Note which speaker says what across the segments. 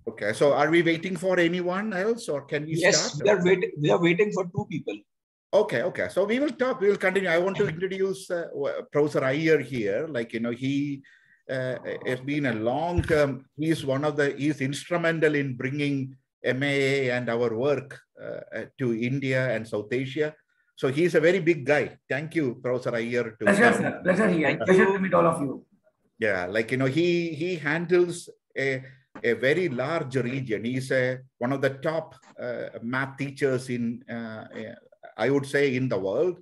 Speaker 1: Okay, so are we waiting for anyone else or can we
Speaker 2: Yes,
Speaker 1: start?
Speaker 2: we are waiting for two people.
Speaker 1: Okay, okay. So we will talk, we will continue. I want to introduce Professor Iyer here. Like, he has been a long-term, he's instrumental in bringing MAA and our work to India and South Asia. So he's a very big guy. Thank you, Professor Iyer.
Speaker 3: Pleasure, sir. Pleasure here. Pleasure to meet all of you.
Speaker 1: Yeah, like, he handles a very large region. He's one of the top math teachers in, I would say, in the world,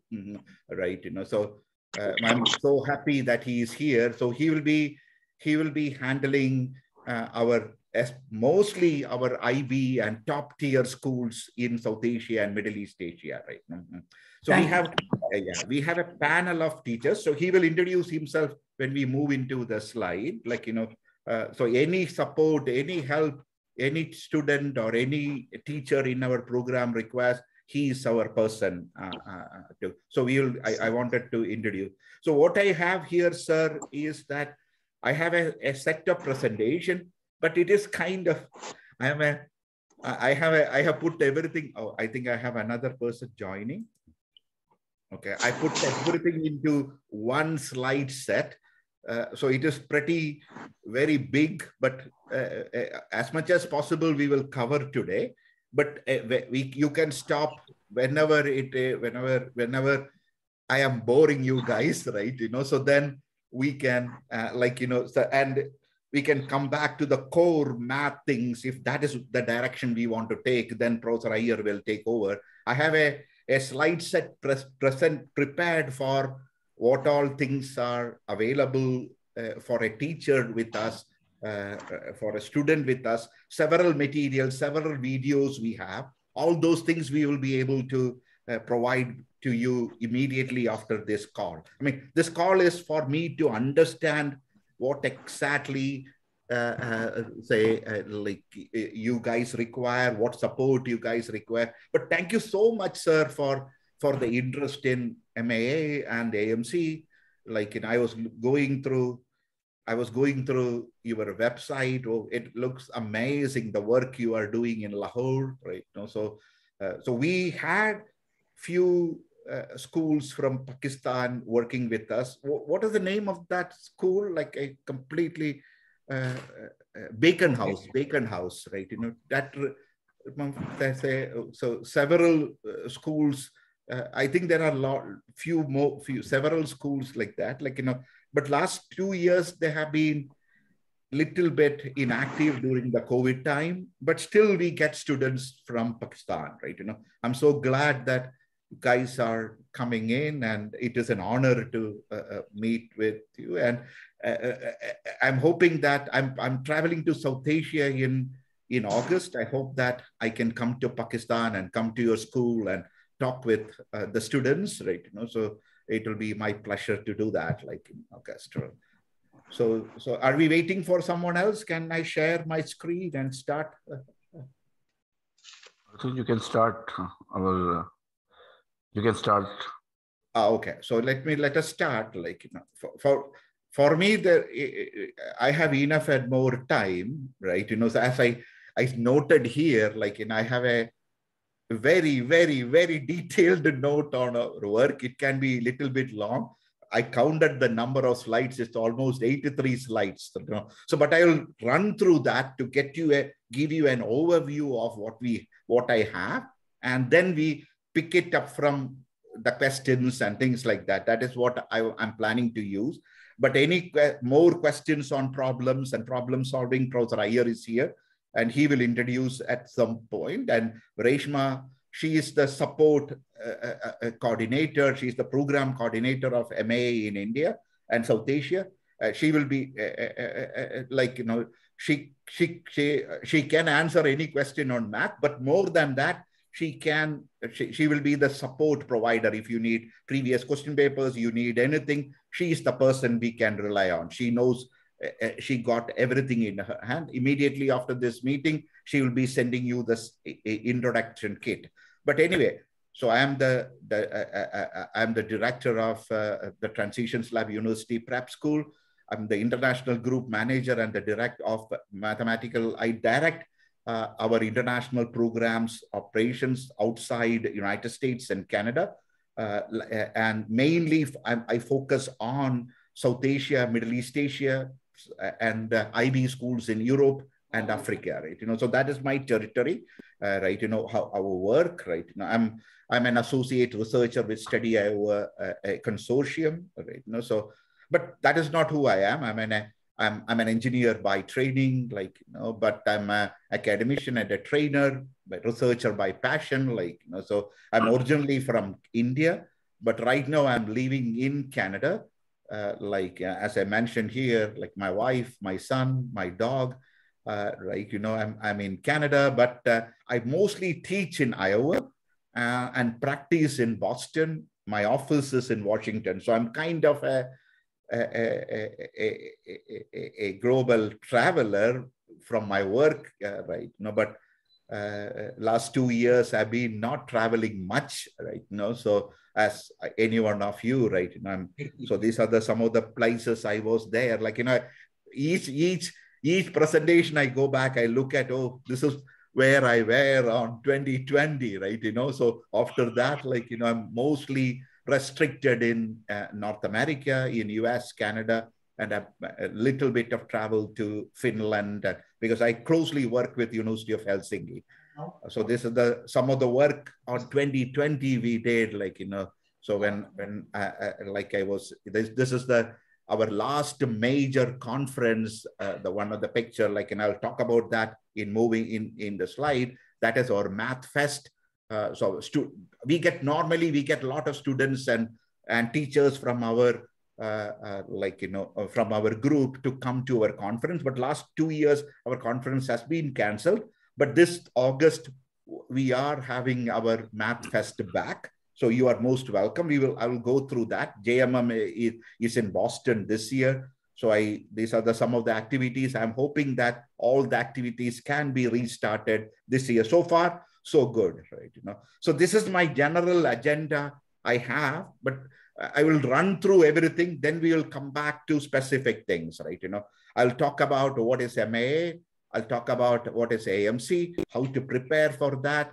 Speaker 1: right? So I'm so happy that he is here. So he will be handling mostly our IB and top tier schools in South Asia and Middle East Asia, right? So we have a panel of teachers. So he will introduce himself when we move into the slide, like, so any support, any help, any student or any teacher in our program requires, he is our person. So I wanted to introduce. So what I have here, sir, is that I have a set of presentation, but it is kind of, I have put everything. Oh, I think I have another person joining. Okay, I put everything into one slide set. So it is very big, but as much as possible, we will cover today. But you can stop whenever I am boring you guys, right? So then we can, and we can come back to the core math things. If that is the direction we want to take, then Professor Iyer will take over. I have a slide set prepared for what all things are available for a teacher with us, for a student with us, several materials, several videos we have. All those things we will be able to provide to you immediately after this call. I mean, this call is for me to understand what exactly you guys require, what support you guys require. But thank you so much, sir, for the interest in MAA and AMC. Like, I was going through your website. Oh, it looks amazing, the work you are doing in Lahore, right? So we had few schools from Pakistan working with us. What is the name of that school? Like a completely Bacon House, right? So several schools. I think there are several schools like that. Like, but last 2 years they have been little bit inactive during the COVID time. But still, we get students from Pakistan, right? I'm so glad that you guys are coming in, and it is an honor to meet with you. And I'm hoping that I'm traveling to South Asia in August. I hope that I can come to Pakistan and come to your school and talk with the students, right? So it will be my pleasure to do that, like in August. So are we waiting for someone else? Can I share my screen and start?
Speaker 4: I think you can start. You can start.
Speaker 1: Okay, so let us start. Like, for me, I have enough and more time, right? So as I noted here, like, I have a very, very, very detailed note on our work. It can be a little bit long. I counted the number of slides. It's almost 83 slides. So, but I will run through that to give you an overview of what I have, and then we pick it up from the questions and things like that. That is what I'm planning to use. But any more questions on problems and problem solving, Professor Iyer is here, and he will introduce at some point. And Reshma, she is the support coordinator. She's the program coordinator of MA in India and South Asia. She will be she can answer any question on math, but more than that, she will be the support provider. If you need previous question papers, you need anything, she is the person we can rely on. She knows. She got everything in her hand. Immediately after this meeting, she will be sending you this introduction kit. But anyway, so I am the director of the Transitions Lab University Prep School. I'm the international group manager and the director of mathematical. I direct our international programs, operations outside United States and Canada. And mainly I focus on South Asia, Middle East Asia, and IB schools in Europe and Africa, right? So that is my territory, right? How our work, right? I'm an associate researcher with Study Iowa, a consortium, right? So, but that is not who I am. I'm an engineer by training, but I'm an academician and a trainer, but researcher by passion, so I'm originally from India, but right now I'm living in Canada. As I mentioned here, like my wife, my son, my dog, right? I'm in Canada, but I mostly teach in Iowa and practice in Boston. My office is in Washington. So I'm kind of a global traveler from my work, right? But last 2 years I've been not traveling much, right? So as any one of you, right? So these are some of the places I was there. Each presentation I go back, I look at, oh, this is where I were on 2020, right? So after that, I'm mostly restricted in North America, in US, Canada, and a little bit of travel to Finland, because I closely work with University of Helsinki. So this is some of the work on 2020 we did, so when I was, this is our last major conference, the one of the picture, and I'll talk about that in moving in the slide. That is our Math Fest. So we get a lot of students and teachers from our from our group to come to our conference. But last 2 years, our conference has been canceled. But this August, we are having our Math Fest back. So you are most welcome. I will go through that. JMM is in Boston this year. So these are some of the activities. I'm hoping that all the activities can be restarted this year. So far, so good, right? So this is my general agenda I have, but I will run through everything. Then we will come back to specific things, right? I'll talk about what is MAA. I'll talk about what is AMC, how to prepare for that.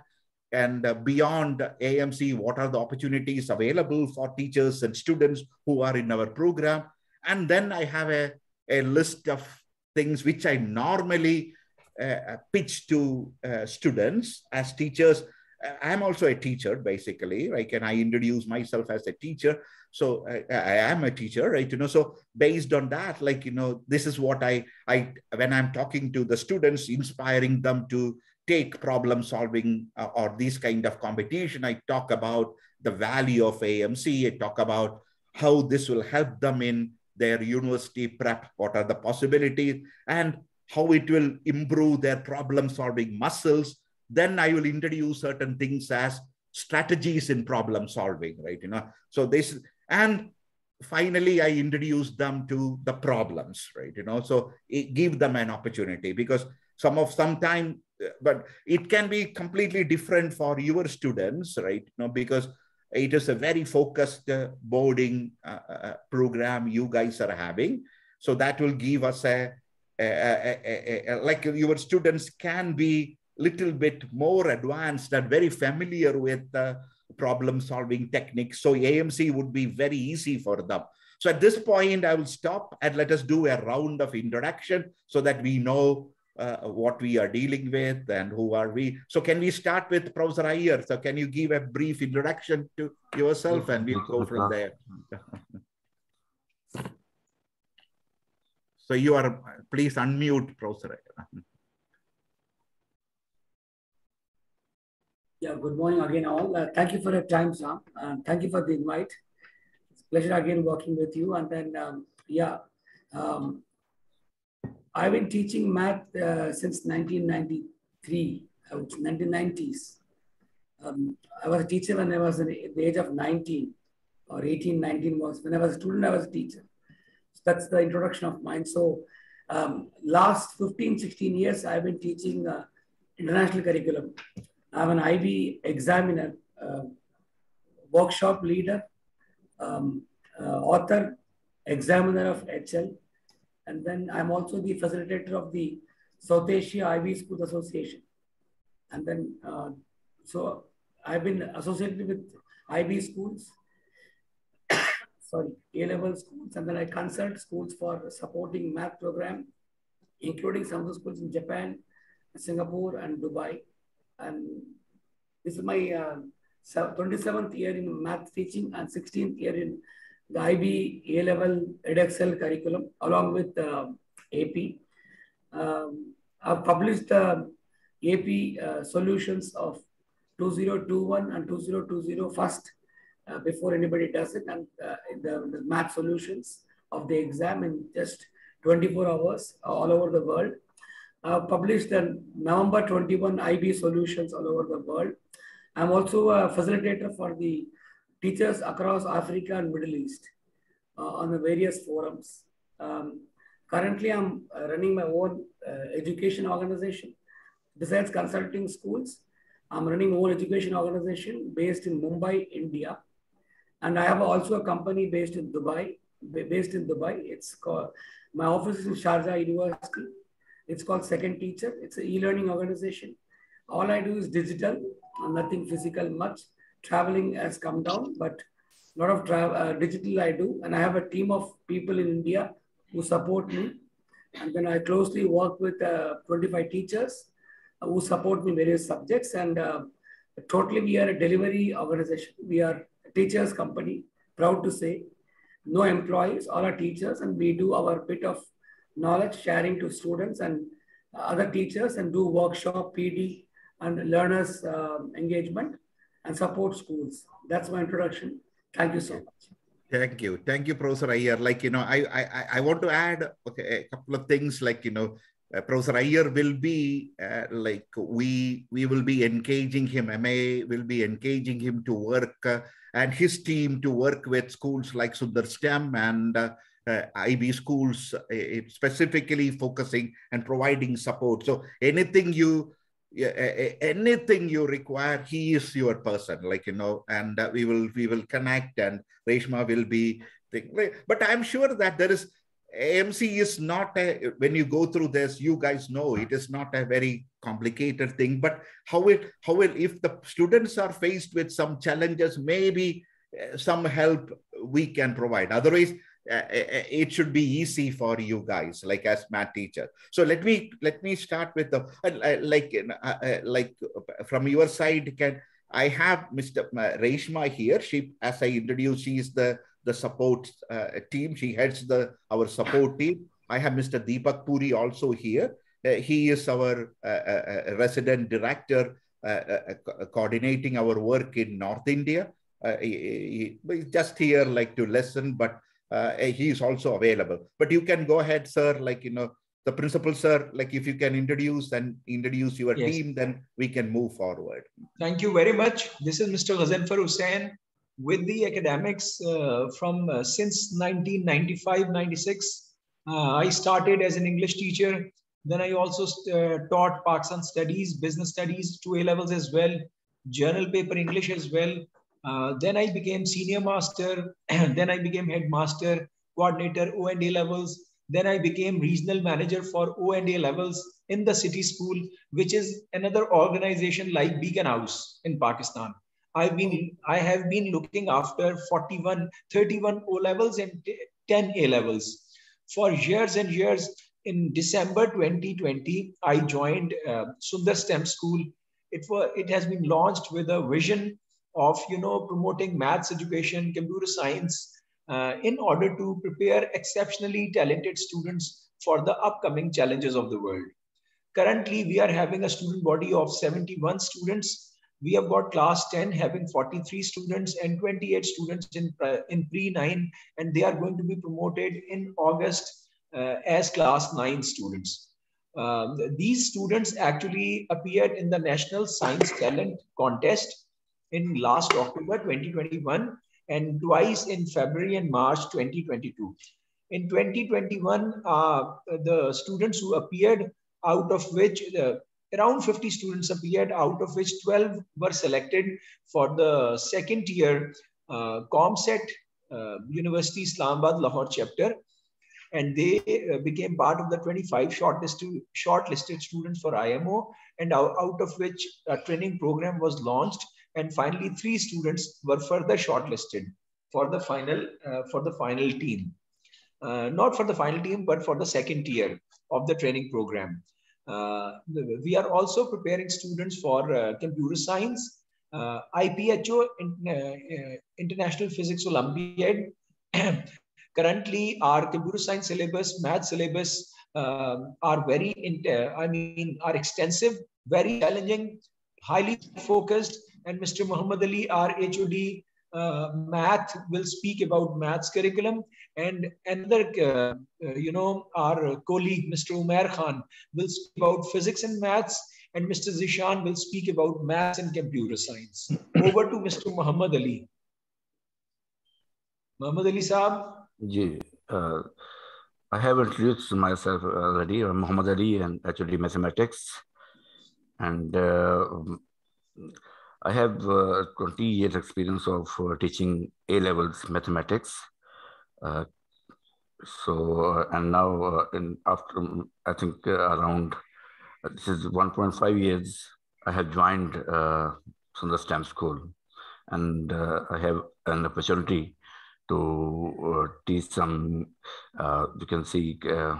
Speaker 1: And beyond AMC, what are the opportunities available for teachers and students who are in our program? And then I have a list of things which I normally pitch to students as teachers. I'm also a teacher, basically, right? And I introduce myself as a teacher. So I am a teacher, right? So based on that, this is what when I'm talking to the students, inspiring them to take problem solving or these kind of competition, I talk about the value of AMC. I talk about how this will help them in their university prep, what are the possibilities, and how it will improve their problem solving muscles. Then I will introduce certain things as strategies in problem solving, right? So this, and finally, I introduce them to the problems, right? So give them an opportunity, because sometimes, but it can be completely different for your students, right? because it is a very focused boarding program you guys are having. So that will give us like your students can be little bit more advanced and very familiar with problem solving techniques. So AMC would be very easy for them. So at this point, I will stop and let us do a round of introduction so that we know what we are dealing with and who are we. So can we start with Professor Iyer? So can you give a brief introduction to yourself and we'll go from there. So you are, please unmute, Professor Iyer.
Speaker 3: Yeah, good morning again all. Thank you for your time, Sam. Thank you for the invite. It's a pleasure again working with you. And then, I've been teaching math since 1993, 1990s. I was a teacher when I was at the age of 19 or 18, 19 was. When I was a student, I was a teacher. So that's the introduction of mine. So last 15, 16 years, I've been teaching international curriculum. I'm an IB examiner, workshop leader, author, examiner of HL. And then I'm also the facilitator of the South Asia IB Schools Association. And then, so I've been associated with IB schools, sorry, A-level schools, and then I consult schools for supporting math program, including some of the schools in Japan, Singapore, and Dubai. And this is my 27th year in math teaching and 16th year in the IB A-level EdXL curriculum, along with AP. I've published the AP solutions of 2021 and 2020 first, before anybody does it, and the math solutions of the exam in just 24 hours all over the world. I've published the November 21 IB solutions all over the world. I'm also a facilitator for the teachers across Africa and Middle East on the various forums. Currently, I'm running my own education organization. Besides consulting schools, I'm running my own education organization based in Mumbai, India. And I have also a company based in Dubai. It's called, my office is in Sharjah University. It's called Second Teacher. It's an e-learning organization. All I do is digital, nothing physical much. Traveling has come down, but a lot of digital I do. And I have a team of people in India who support me. And then I closely work with 25 teachers who support me in various subjects. And totally, we are a delivery organization. We are a teachers company, proud to say. No employees, all are teachers, and we do our bit of knowledge sharing to students and other teachers, and do workshop, PD, and learners engagement, and support schools. That's my introduction. Thank you so much.
Speaker 1: Thank you, Professor Iyer. I want to add a couple of things. Professor Iyer will be we will be engaging him. MA will be engaging him to work and his team to work with schools like SundarSTEM and IB schools, specifically focusing and providing support. So anything you require, he is your person, and we will connect, and Reshma will be. But I'm sure that there is. AMC is not when you go through this, you guys know it is not a very complicated thing, but how will if the students are faced with some challenges, maybe some help we can provide. Otherwise, it should be easy for you guys, as math teacher. So let me start with the from your side. I have Mr. Reshma here. She, as I introduced, she is the support team. She heads our support team. I have Mr. Deepak Puri also here. He is our resident director, coordinating our work in North India. He's just here to listen, but he is also available. But you can go ahead, sir, the principal, sir, if you can introduce your team, then we can move forward.
Speaker 2: Thank you very much. This is Mr. Ghazanfar Hussain with the academics from since 1995-96. I started as an English teacher. Then I also taught Pakistan Studies, Business Studies, 2 A-levels as well, journal paper English as well. Then I became senior master, and then I became headmaster, coordinator, O&A levels. Then I became regional manager for O&A levels in the city school, which is another organization like Beacon House in Pakistan. I have been looking after 31 O levels and 10 A levels for years and years. In December 2020, I joined SundarSTEM school. It has been launched with a vision of promoting maths education, computer science, in order to prepare exceptionally talented students for the upcoming challenges of the world. Currently, we are having a student body of 71 students. We have got class 10 having 43 students and 28 students in pre-9, and they are going to be promoted in August as class 9 students. These students actually appeared in the National Science Talent Contest in last October 2021 and twice in February and March 2022. In 2021, the students who appeared, out of which around 50 students appeared, out of which 12 were selected for the second year ComSet University Islamabad Lahore chapter. and they became part of the 25 shortlisted students for IMO, and out of which a training program was launched, and finally 3 students were further shortlisted for the final team. Not for the final team, but for the second tier of the training program. We are also preparing students for computer science, IPHO, International Physics Olympiad. Currently, our computer science syllabus, math syllabus are are extensive, very challenging, highly focused. And Mr. Muhammad Ali, our HOD math, will speak about maths curriculum. And another, our colleague, Mr. Umair Khan, will speak about physics and maths. And Mr. Zishan will speak about maths and computer science. Over to Mr. Muhammad Ali. Muhammad Ali Saab.
Speaker 4: I have introduced myself already. I'm Muhammad Ali and HOD Mathematics. And I have 20 years experience of teaching A-levels mathematics. And now after, I think around, this is 1.5 years, I have joined SundarSTEM school. And I have an opportunity to teach some, you can see, to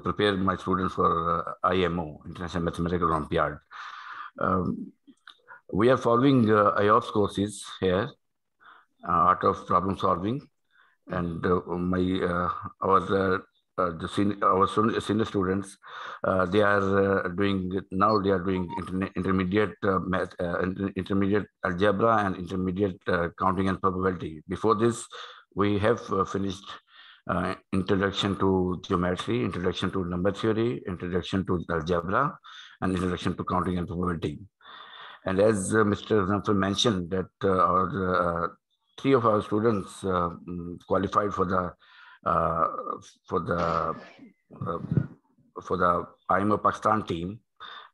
Speaker 4: prepare my students for IMO, International Mathematical Olympiad. We are following IOPS courses here, Art of Problem Solving, and our senior students, they are doing intermediate math, intermediate algebra, and intermediate counting and probability. Before this, we have finished introduction to geometry, introduction to number theory, introduction to algebra, and introduction to counting and probability. And as Mr. Zanfar mentioned, that our 3 of our students qualified for the IMO Pakistan team,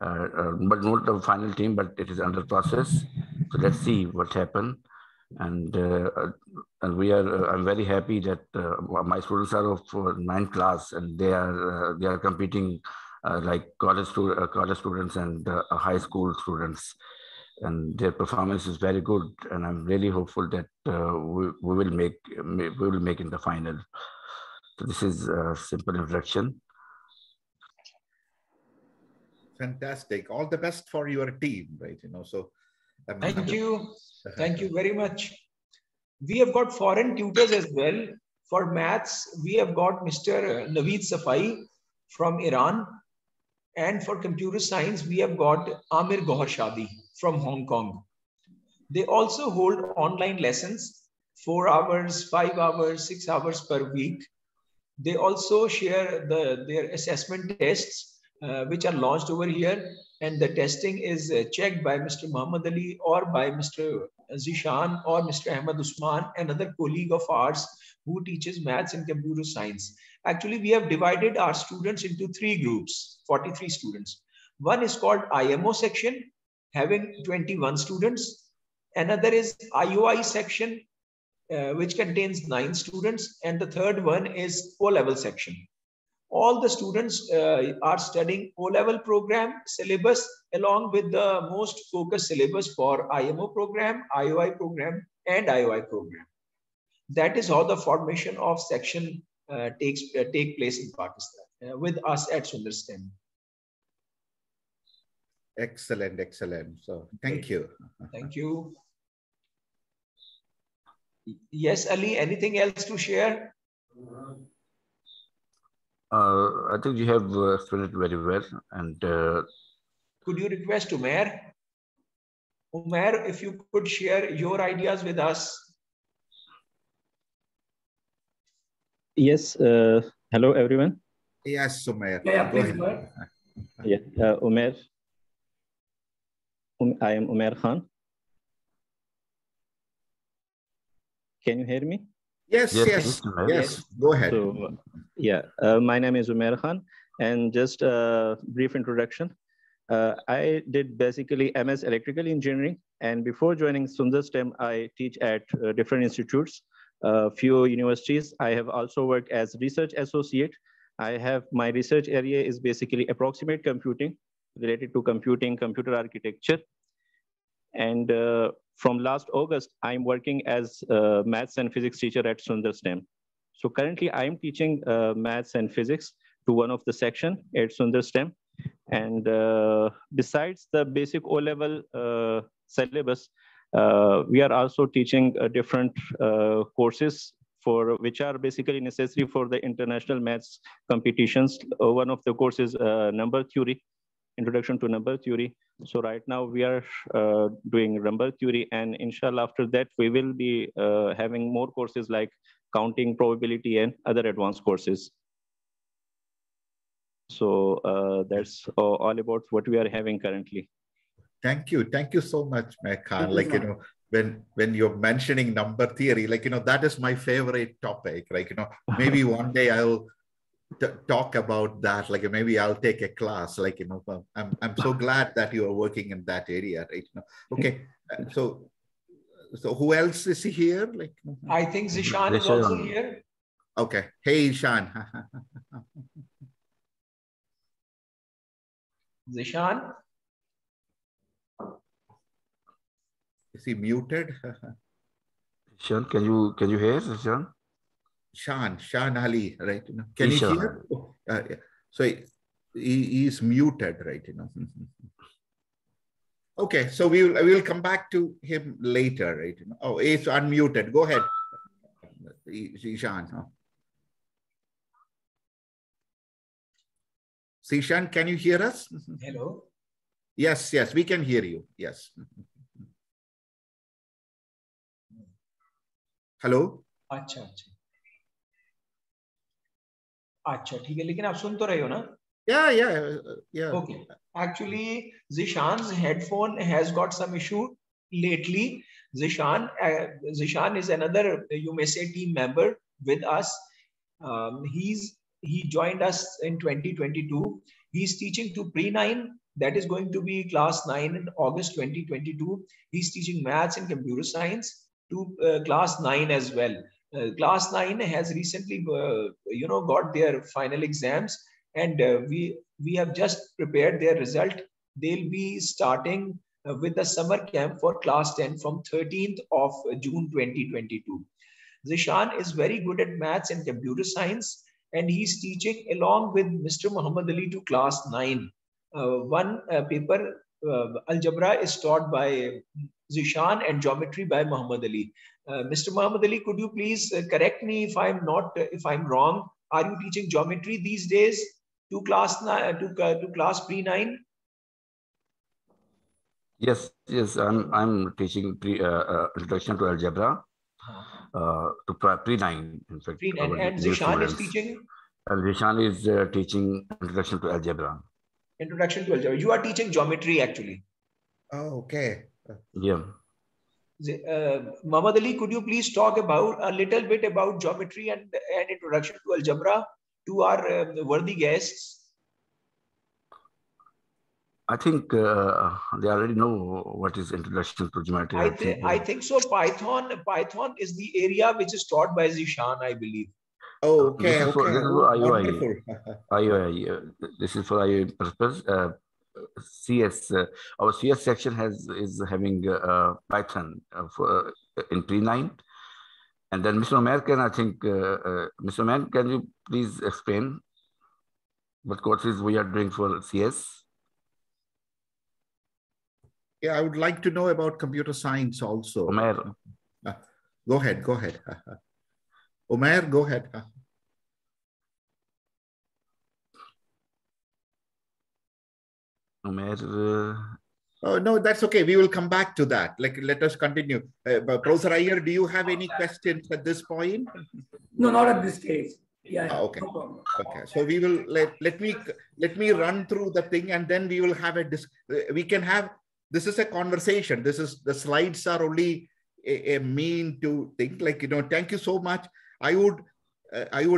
Speaker 4: but not the final team, but it is under process. So let's see what happens. And I'm very happy that my students are of 9th class, and they are competing like college students and high school students, and their performance is very good. And I'm really hopeful that we will make in the final. So this is a simple introduction.
Speaker 1: Fantastic! All the best for your team, right? So.
Speaker 2: Thank you. Thank you very much. We have got foreign tutors as well. For maths, we have got Mr. Naveed Safai from Iran. And for computer science, we have got Amir Gohar Shadi from Hong Kong. They also hold online lessons, 4 hours, 5 hours, 6 hours per week. They also share their assessment tests, which are launched over here. And the testing is checked by Mr. Muhammad Ali or by Mr. Zishan or Mr. Ahmad Usman, another colleague of ours who teaches maths and computer science. Actually, we have divided our students into 3 groups, 43 students. One is called IMO section, having 21 students. Another is IOI section, which contains 9 students. And the third one is O-level section. All the students are studying O-level program syllabus along with the most focused syllabus for IMO program, IOI program, and IOI program. That is how the formation of section take place in Pakistan with us at SundarSTEM.
Speaker 1: Excellent, excellent. So thank you.
Speaker 2: Thank you. Yes, Ali, anything else to share?
Speaker 4: I think you have explained it very well. And
Speaker 2: could you request Umair? Umair, if you could share your ideas with us.
Speaker 5: Yes. Hello, everyone.
Speaker 1: Yes, Umair.
Speaker 3: Yeah, please go ahead.
Speaker 5: Yeah, Umair. I am Umair Khan. Can you hear me?
Speaker 1: Yes, yes, yes. Go ahead.
Speaker 5: So, yeah, my name is Umair Khan, and just a brief introduction. I did basically MS Electrical Engineering, and before joining SundarSTEM, I teach at different institutes a few universities. I have also worked as research associate. I have my research area is basically approximate computing related to computing, computer architecture. And from last August, I'm working as a maths and physics teacher at SundarSTEM. So currently I'm teaching maths and physics to one of the section at SundarSTEM. And besides the basic O-level syllabus, we are also teaching different courses for which are basically necessary for the international maths competitions. One of the courses, number theory, introduction to number theory. So right now we are doing number theory, and inshallah after that we will be having more courses like counting, probability, and other advanced courses. So that's all about what we are having currently.
Speaker 1: Thank you so much, Mekhan. Like, you know, when you're mentioning number theory, like, you know, that is my favorite topic. Like, you know, maybe one day I'll talk about that. Like, maybe I'll take a class. Like, you know, I'm so glad that you are working in that area, right? You know? Okay, so who else is here? Like,
Speaker 2: I think Zishan is also here.
Speaker 1: Okay, hey Ishan.
Speaker 2: Zishan,
Speaker 1: is he muted?
Speaker 4: Sean, can you hear Sean?
Speaker 1: Shan Ali, right? You know, can you hear? Yeah. So he is muted, right? You know. Okay, so we will come back to him later, right? You know? Oh, he's unmuted. Go ahead, Shan. Huh? Sishan, can you hear us?
Speaker 2: Hello.
Speaker 1: Yes, we can hear you. Yes. Hello.
Speaker 2: अच्छा, ठीक है, लेकिन आप सुन तो रहे हो ना?
Speaker 1: Yeah.
Speaker 2: Okay. Actually, Zishan's headphone has got some issue lately. Zishan is another, you may say, team member with us. He joined us in 2022. He's teaching to pre-9. That is going to be class 9 in August 2022. He's teaching maths and computer science to class 9 as well. Class 9 has recently, got their final exams, and we have just prepared their result. They'll be starting with the summer camp for class 10 from 13th of June 2022. Zishan is very good at maths and computer science, and he's teaching along with Mr. Muhammad Ali to class 9. One paper, algebra, is taught by Zishan and geometry by Muhammad Ali. Mr. Muhammad Ali, could you please correct me if I'm wrong? Are you teaching geometry these days to class 9, to class pre-9?
Speaker 4: Yes. I'm teaching introduction to algebra to pre-9. In fact,
Speaker 2: and Zishan is teaching.
Speaker 4: And Zishan is teaching introduction to algebra.
Speaker 2: Introduction to algebra. You are teaching geometry actually.
Speaker 1: Oh, okay.
Speaker 4: Yeah.
Speaker 2: Muhammad Ali, could you please talk about a little bit about geometry and introduction to algebra to our worthy guests?
Speaker 4: I think they already know what is introduction to geometry.
Speaker 2: I think so. Python is the area which is taught by Zishan, I believe.
Speaker 1: Oh, okay.
Speaker 4: This is for IUI. This is for IUI purpose. CS, our CS section is having Python in pre-9, and then Mr. Omer can, I think, Mr. Omer, can you please explain what courses we are doing for CS?
Speaker 1: Yeah, I would like to know about computer science also.
Speaker 4: Omer.
Speaker 1: Go ahead. Omer, go ahead. Oh, no, that's okay. We will come back to that. Let us continue. Professor Iyer, do you have any questions at this point?
Speaker 3: No, not at this stage. Yeah.
Speaker 1: Okay.
Speaker 3: No problem.
Speaker 1: Okay. So we will let me run through the thing, and then we will have this is a conversation. The slides are only a mean to think. Thank you so much. I would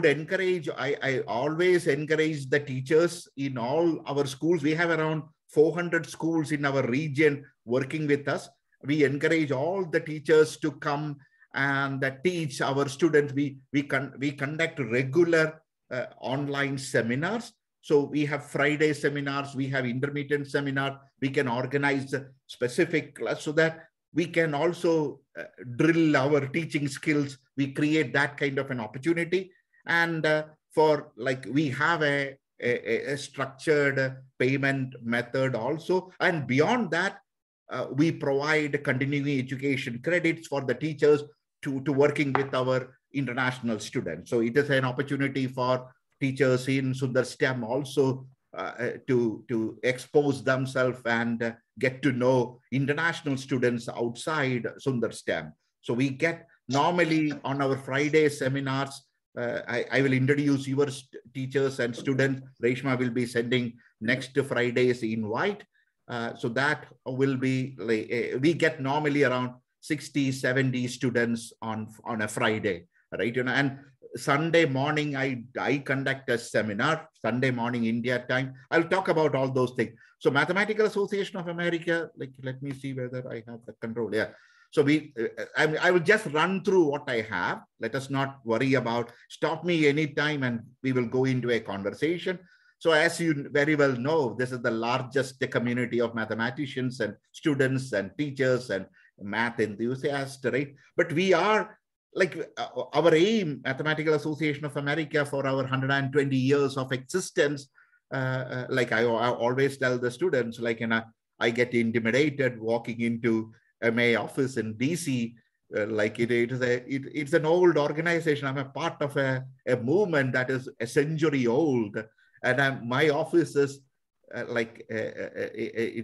Speaker 1: encourage, I always encourage the teachers in all our schools. We have around 400 schools in our region working with us. We encourage all the teachers to come and teach our students. We conduct regular online seminars. So we have Friday seminars, we have intermittent seminar, we can organize a specific class so that we can also drill our teaching skills. We create that kind of an opportunity. And for like, we have a structured payment method also. And beyond that, we provide continuing education credits for the teachers to working with our international students. So it is an opportunity for teachers in SundarSTEM also to expose themselves and get to know international students outside SundarSTEM. So we get normally on our Friday seminars, I will introduce your teachers and students. Reshma will be sending next Friday's invite. So that will be, like, we get normally around 60, 70 students on a Friday, right? You know, and Sunday morning, I conduct a seminar, Sunday morning, India time. I'll talk about all those things. So Mathematical Association of America, like, let me see whether I have the control. Yeah. So I will just run through what I have. Let us not worry about, stop me anytime and we will go into a conversation. So as you very well know, this is the largest community of mathematicians and students and teachers and math enthusiasts, right? But we are, like, our aim, Mathematical Association of America, for our 120 years of existence, like I always tell the students, like, you know, I get intimidated walking into MA office in DC. Like it's an old organization. I'm a part of a movement that is a century old. And my office is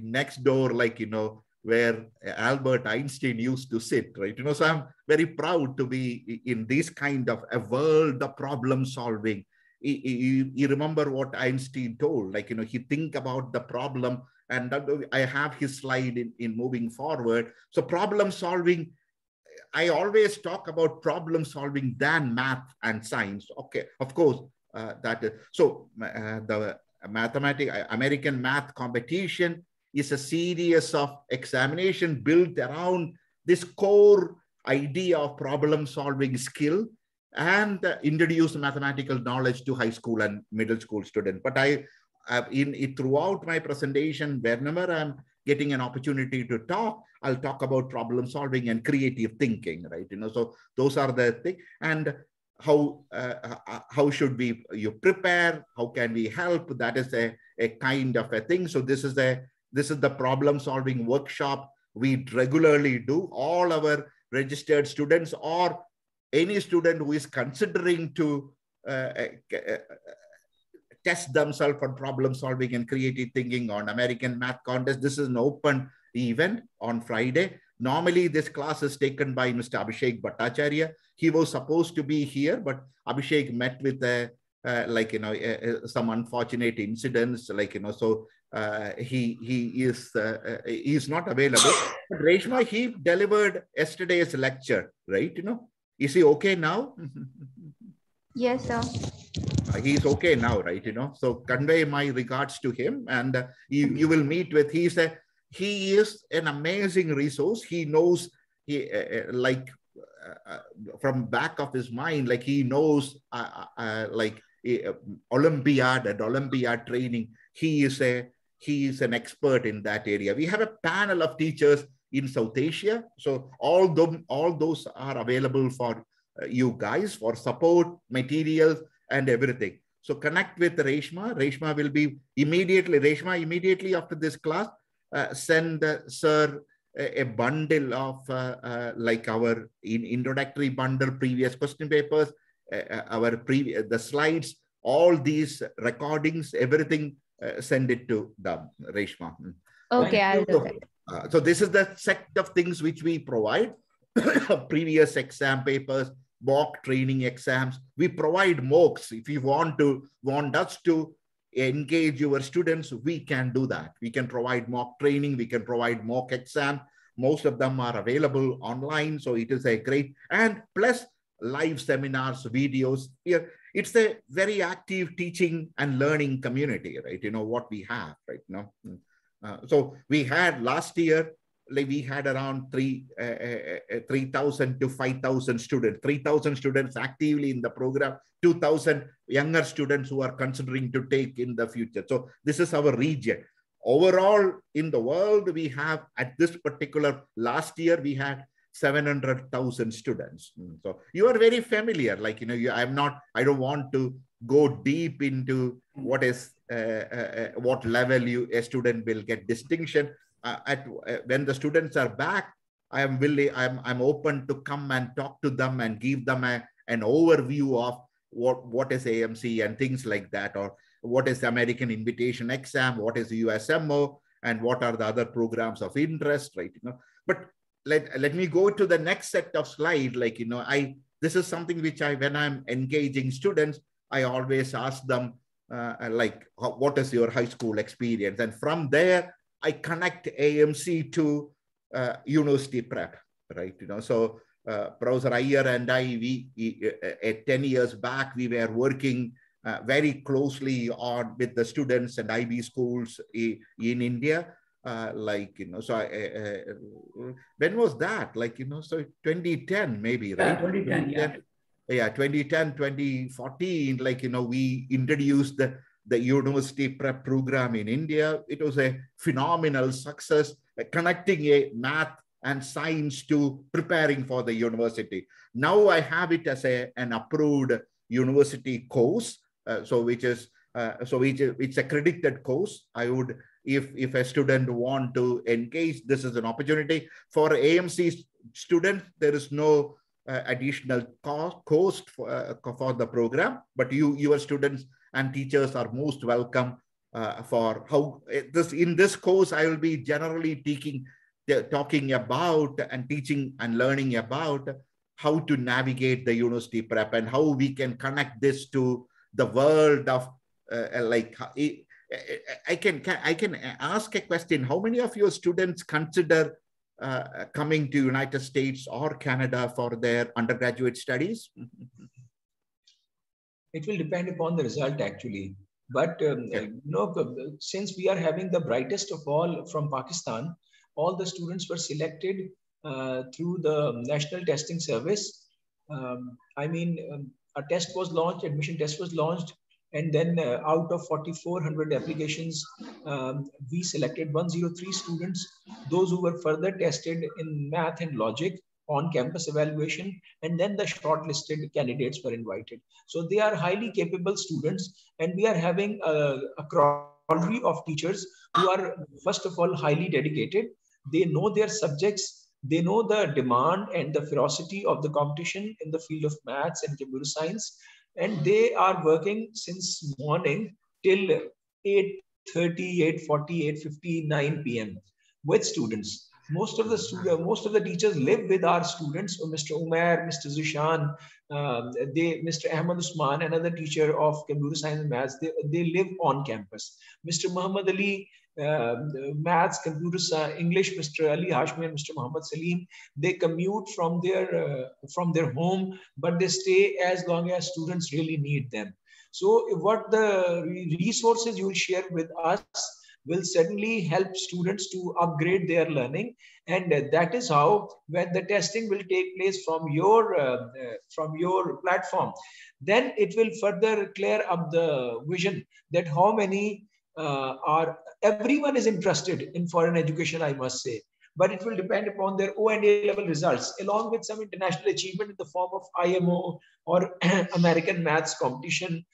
Speaker 1: next door, like, you know, where Albert Einstein used to sit, right? You know, so I'm very proud to be in this kind of a world of problem solving. You remember what Einstein told, like, you know, he think about the problem, and I have his slide in moving forward. So problem solving, I always talk about problem solving than math and science. Okay, of course, that is. So the American math competition is a series of examination built around this core idea of problem solving skill, and introduce mathematical knowledge to high school and middle school students. But throughout my presentation, whenever I'm getting an opportunity to talk, I'll talk about problem solving and creative thinking, right? You know, so those are the things. And how should you prepare? How can we help? That is a kind of a thing. So this is the problem solving workshop we regularly do. All our registered students or any student who is considering to test themselves on problem solving and creative thinking on American Math Contest. This is an open event on Friday. Normally, this class is taken by Mr. Abhishek Bhattacharya. He was supposed to be here, but Abhishek met with some unfortunate incidents, like, you know, so he is not available. But Reshma, he delivered yesterday's lecture, right? You know, is he okay now?
Speaker 6: Yes, sir.
Speaker 1: He's okay now, right? You know, so convey my regards to him, and you will meet with. He is an amazing resource. He knows, from back of his mind, like he knows Olympiad and Olympiad training. He is an expert in that area. We have a panel of teachers in South Asia, so all those are available for you guys for support, materials, and everything. So connect with Reshma. Reshma will be immediately after this class, send sir a bundle of our introductory bundle, previous question papers, the slides, all these recordings, everything, send it to them, Reshma.
Speaker 6: Okay, I'll do that.
Speaker 1: So this is the set of things which we provide. Previous exam papers, mock training exams. We provide mocks. If you want us to engage your students, we can do that. We can provide mock training. We can provide mock exam. Most of them are available online. So it is a great, and plus live seminars, videos. Here, it's a very active teaching and learning community, right? You know what we have, right? So we had last year, like we had around 3,000 to 5,000 students, 3,000 students actively in the program, 2,000 younger students who are considering to take in the future. So this is our region. Overall in the world, we have at this particular last year, we had 700,000 students. So you are very familiar, like, I don't want to go deep into what is, what level a student will get distinction. When the students are back, I'm open to come and talk to them and give them an overview of what is AMC and things like that, or what is the American Invitation Exam, what is the USMO, and what are the other programs of interest, right? But let me go to the next set of slides. Like, this is something which when I'm engaging students, I always ask them, what is your high school experience? And from there, I connect AMC to university prep, right? So Professor Iyer and I, 10 years back, we were working very closely with the students and IB schools in India. So when was that? So 2010 maybe, right?
Speaker 3: 2010, yeah.
Speaker 1: Yeah, 2010, 2014, we introduced the university prep program in India. It was a phenomenal success, connecting a math and science to preparing for the university. Now I have it as an approved university course, which is it's accredited course. I would, if a student want to engage, this is an opportunity for AMC students. There is no additional cost for the program, but your students and teachers are most welcome for how in this course I will be generally talking about and teaching and learning about how to navigate the university prep and how we can connect this to the world of I can ask a question. How many of your students consider coming to United States or Canada for their undergraduate studies?
Speaker 2: It will depend upon the result, actually. But since we are having the brightest of all from Pakistan, all the students were selected through the National Testing Service. A test was launched, admission test was launched, and then out of 4,400 applications, we selected 103 students, those who were further tested in math and logic on campus evaluation, and then the shortlisted candidates were invited. So they are highly capable students, and we are having a cadre of teachers who are, first of all, highly dedicated. They know their subjects, they know the demand and the ferocity of the competition in the field of maths and computer science, and they are working since morning till 8:30, 8:40, 8:50, 9 p.m. with students. Most of the teachers live with our students. Mr. Umair, Mr. Zishan, Mr. Ahmad Usman, another teacher of computer science and maths, they live on campus. Mr. Muhammad Ali, maths, computer science, English, Mr. Ali Hashmi and Mr. Muhammad Salim, they commute from their home, but they stay as long as students really need them. So what the resources you will share with us will certainly help students to upgrade their learning, and that is how, when the testing will take place from your platform, then it will further clear up the vision that how many everyone is interested in foreign education, I must say, but it will depend upon their O and A level results, along with some international achievement in the form of IMO or American maths competition.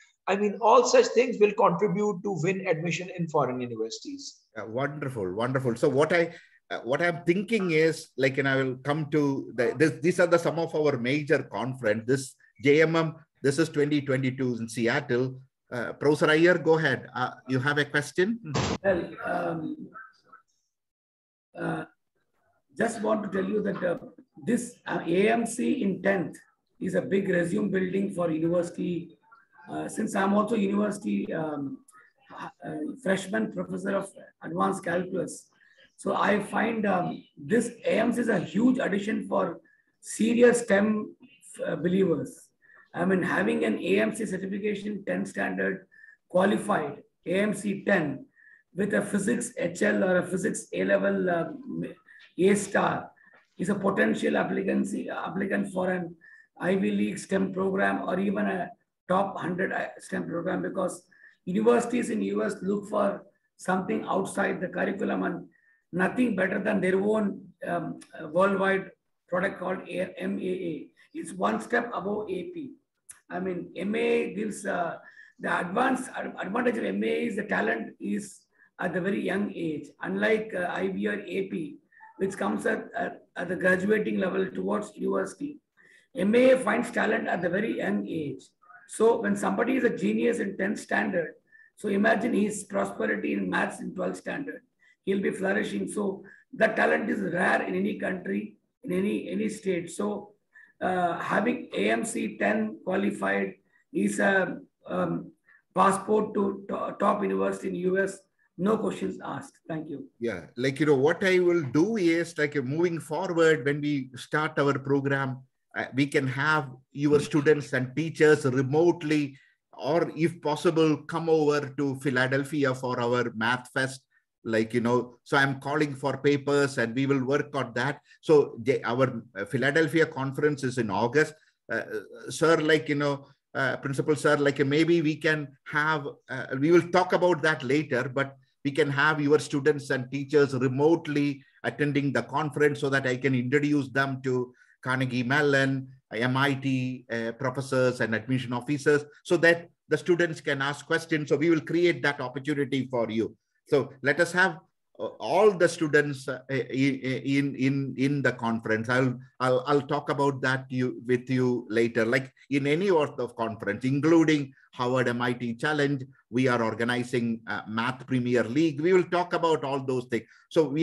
Speaker 2: All such things will contribute to win admission in foreign universities.
Speaker 1: Wonderful, wonderful. So what I'm thinking is, and I will come to these are some of our major conference. This JMM, this is 2022 in Seattle. Professor Iyer, go ahead. You have a question?
Speaker 3: Well, just want to tell you that this AMC in 10th is a big resume building for university. Since I'm also university freshman professor of advanced calculus, so I find this AMC is a huge addition for serious STEM believers. Having an AMC certification 10 standard qualified AMC 10 with a physics HL or a physics A level A star is a potential applicant for an Ivy League STEM program or even a top 100 STEM program, because universities in US look for something outside the curriculum and nothing better than their own worldwide product called MAA. It's one step above AP. I mean, MAA gives the advantage of MAA is the talent is at the very young age, unlike IB or AP, which comes at the graduating level towards university. MAA finds talent at the very young age. So when somebody is a genius in 10th standard, so imagine his prosperity in maths in 12th standard. He'll be flourishing. So that talent is rare in any country, in any state. So having AMC 10 qualified is a passport to top university in US. No questions asked. Thank you.
Speaker 1: Yeah, like, what I will do is, like, moving forward, when we start our program, we can have your students and teachers remotely, or if possible, come over to Philadelphia for our math fest. Like, so I'm calling for papers and we will work on that. So our Philadelphia conference is in August. Sir, like, Principal Sir, like, maybe we can have, we will talk about that later, but we can have your students and teachers remotely attending the conference so that I can introduce them to Carnegie Mellon, MIT professors and admission officers, so that the students can ask questions. So we will create that opportunity for you. So let us have all the students in the conference. I'll talk about that with you later. Like in any sort of conference, including Harvard MIT Challenge, we are organizing Math Premier League. We will talk about all those things. So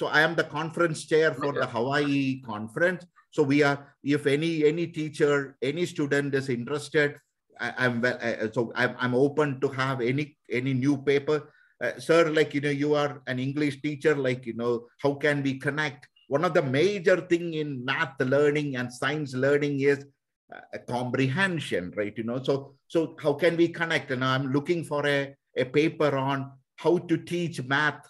Speaker 1: I am the conference chair for the Hawaii conference. So we are, if any teacher, any student is interested, I'm open to have any new paper. Sir, like, you are an English teacher, like, how can we connect? One of the major thing in math learning and science learning is comprehension, right? So how can we connect? And I'm looking for a paper on how to teach math,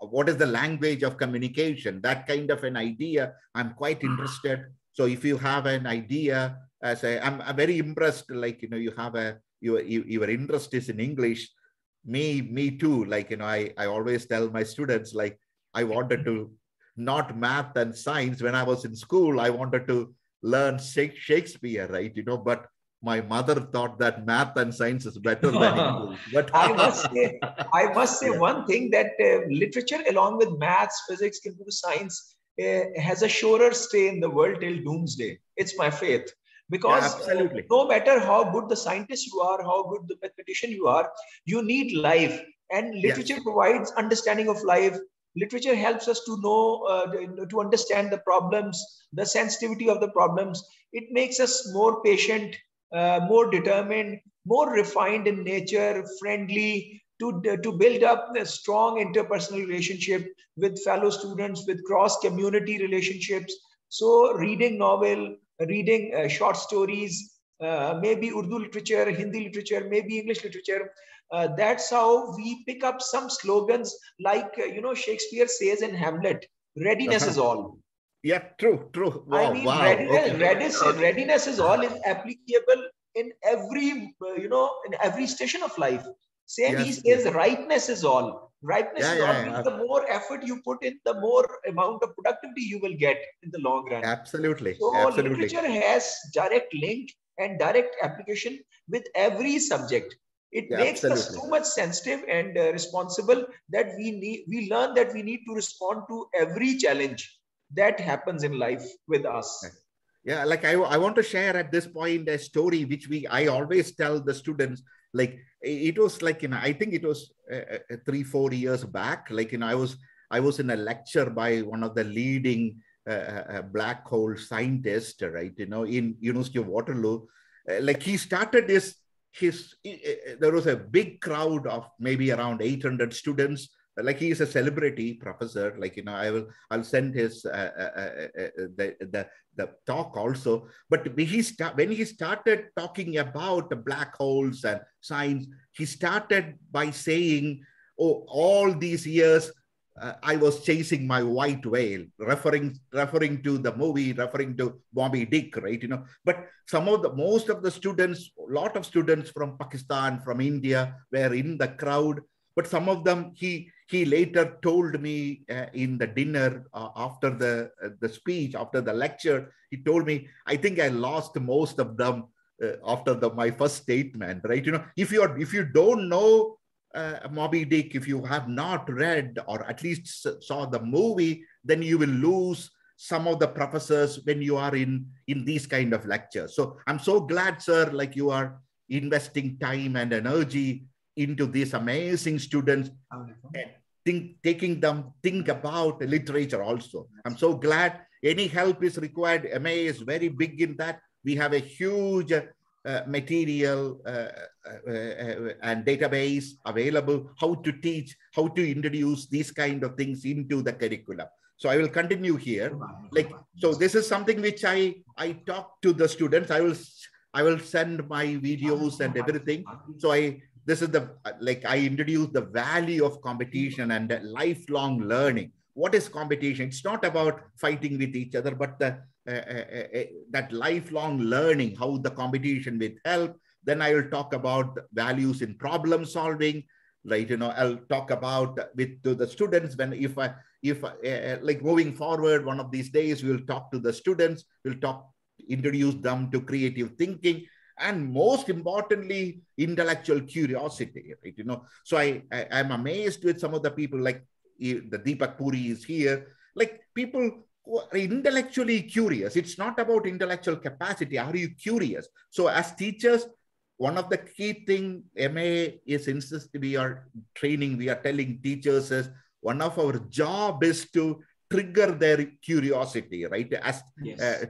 Speaker 1: what is the language of communication, that kind of an idea. I'm quite interested. So if you have an idea, I'm very impressed, like, you have your interest is in English. Me too. Like, I always tell my students, like, I wanted to not math and science when I was in school. I wanted to learn Shakespeare, right? But my mother thought that math and science is better than English. But
Speaker 2: I must say one thing, that literature, along with maths, physics, computer science, has a surer stay in the world till doomsday. It's my faith. Because no matter how good the scientist you are, how good the mathematician you are, you need life. And literature provides understanding of life. Literature helps us to know, to understand the problems, the sensitivity of the problems. It makes us more patient, more determined, more refined in nature, friendly, to build up a strong interpersonal relationship with fellow students, with cross-community relationships. So reading novel, reading short stories, maybe Urdu literature, Hindi literature, maybe English literature. That's how we pick up some slogans like, Shakespeare says in Hamlet, readiness is all.
Speaker 1: Yeah, true. Wow,
Speaker 2: I mean, readiness is all is applicable in every, in every station of life. Same, he says ripeness is all. Ripeness is all means the more effort you put in, the more amount of productivity you will get in the long run.
Speaker 1: Absolutely.
Speaker 2: So literature has direct link and direct application with every subject. It makes us so much sensitive and responsible that we learn that we need to respond to every challenge that happens in life with us.
Speaker 1: Yeah, like I want to share at this point a story which I always tell the students. Like it was like, I think it was 3-4 years back. Like, I was in a lecture by one of the leading black hole scientists, right? In University of Waterloo. Like he started there was a big crowd of maybe around 800 students. Like he is a celebrity professor. Like, I'll send his the talk also. But when he started talking about the black holes and science, he started by saying, oh, all these years I was chasing my white whale, referring to the movie, referring to Bobby Dick, right? But most of the students, a lot of students from Pakistan, from India, were in the crowd. But some of them, he later told me in the dinner after the speech, after the lecture, he told me, I think I lost most of them after my first statement, right? If you don't know Moby Dick, if you have not read or at least saw the movie, then you will lose some of the professors when you are in these kind of lectures. So I'm so glad, sir, like you are investing time and energy into these amazing students and taking them think about literature also. I'm so glad. Any help is required. MA is very big in that. We have a huge material and database available, how to teach, how to introduce these kind of things into the curriculum. So I will continue here. So this is something which I talk to the students. I will send my videos and everything. So this is I introduce the value of competition and lifelong learning. What is competition? It's not about fighting with each other, but that lifelong learning, how the competition will help. Then I will talk about values in problem solving. Right, I'll talk about to the students if like moving forward, one of these days we'll talk to the students. Introduce them to creative thinking, and most importantly, intellectual curiosity. Right, So I'm amazed with some of the people, like the Deepak Puri is here, like people who are intellectually curious. It's not about intellectual capacity. Are you curious? So as teachers, one of the key thing MA is we are training, we are telling teachers is one of our job is to trigger their curiosity, right? As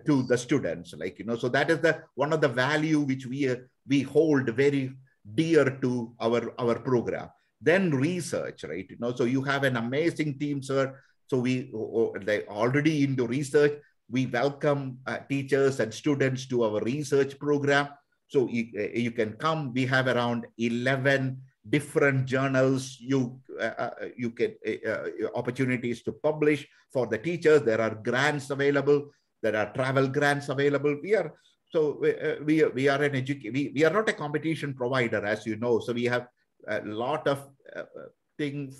Speaker 1: to the students, so that is one of the value which we hold very dear to our program. Then research, right? So you have an amazing team, sir. So they already into research. We welcome teachers and students to our research program. So you can come. We have around 11 different journals. You get opportunities to publish for the teachers. There are grants available. There are travel grants available. We are we are not a competition provider, as you know. So we have a lot of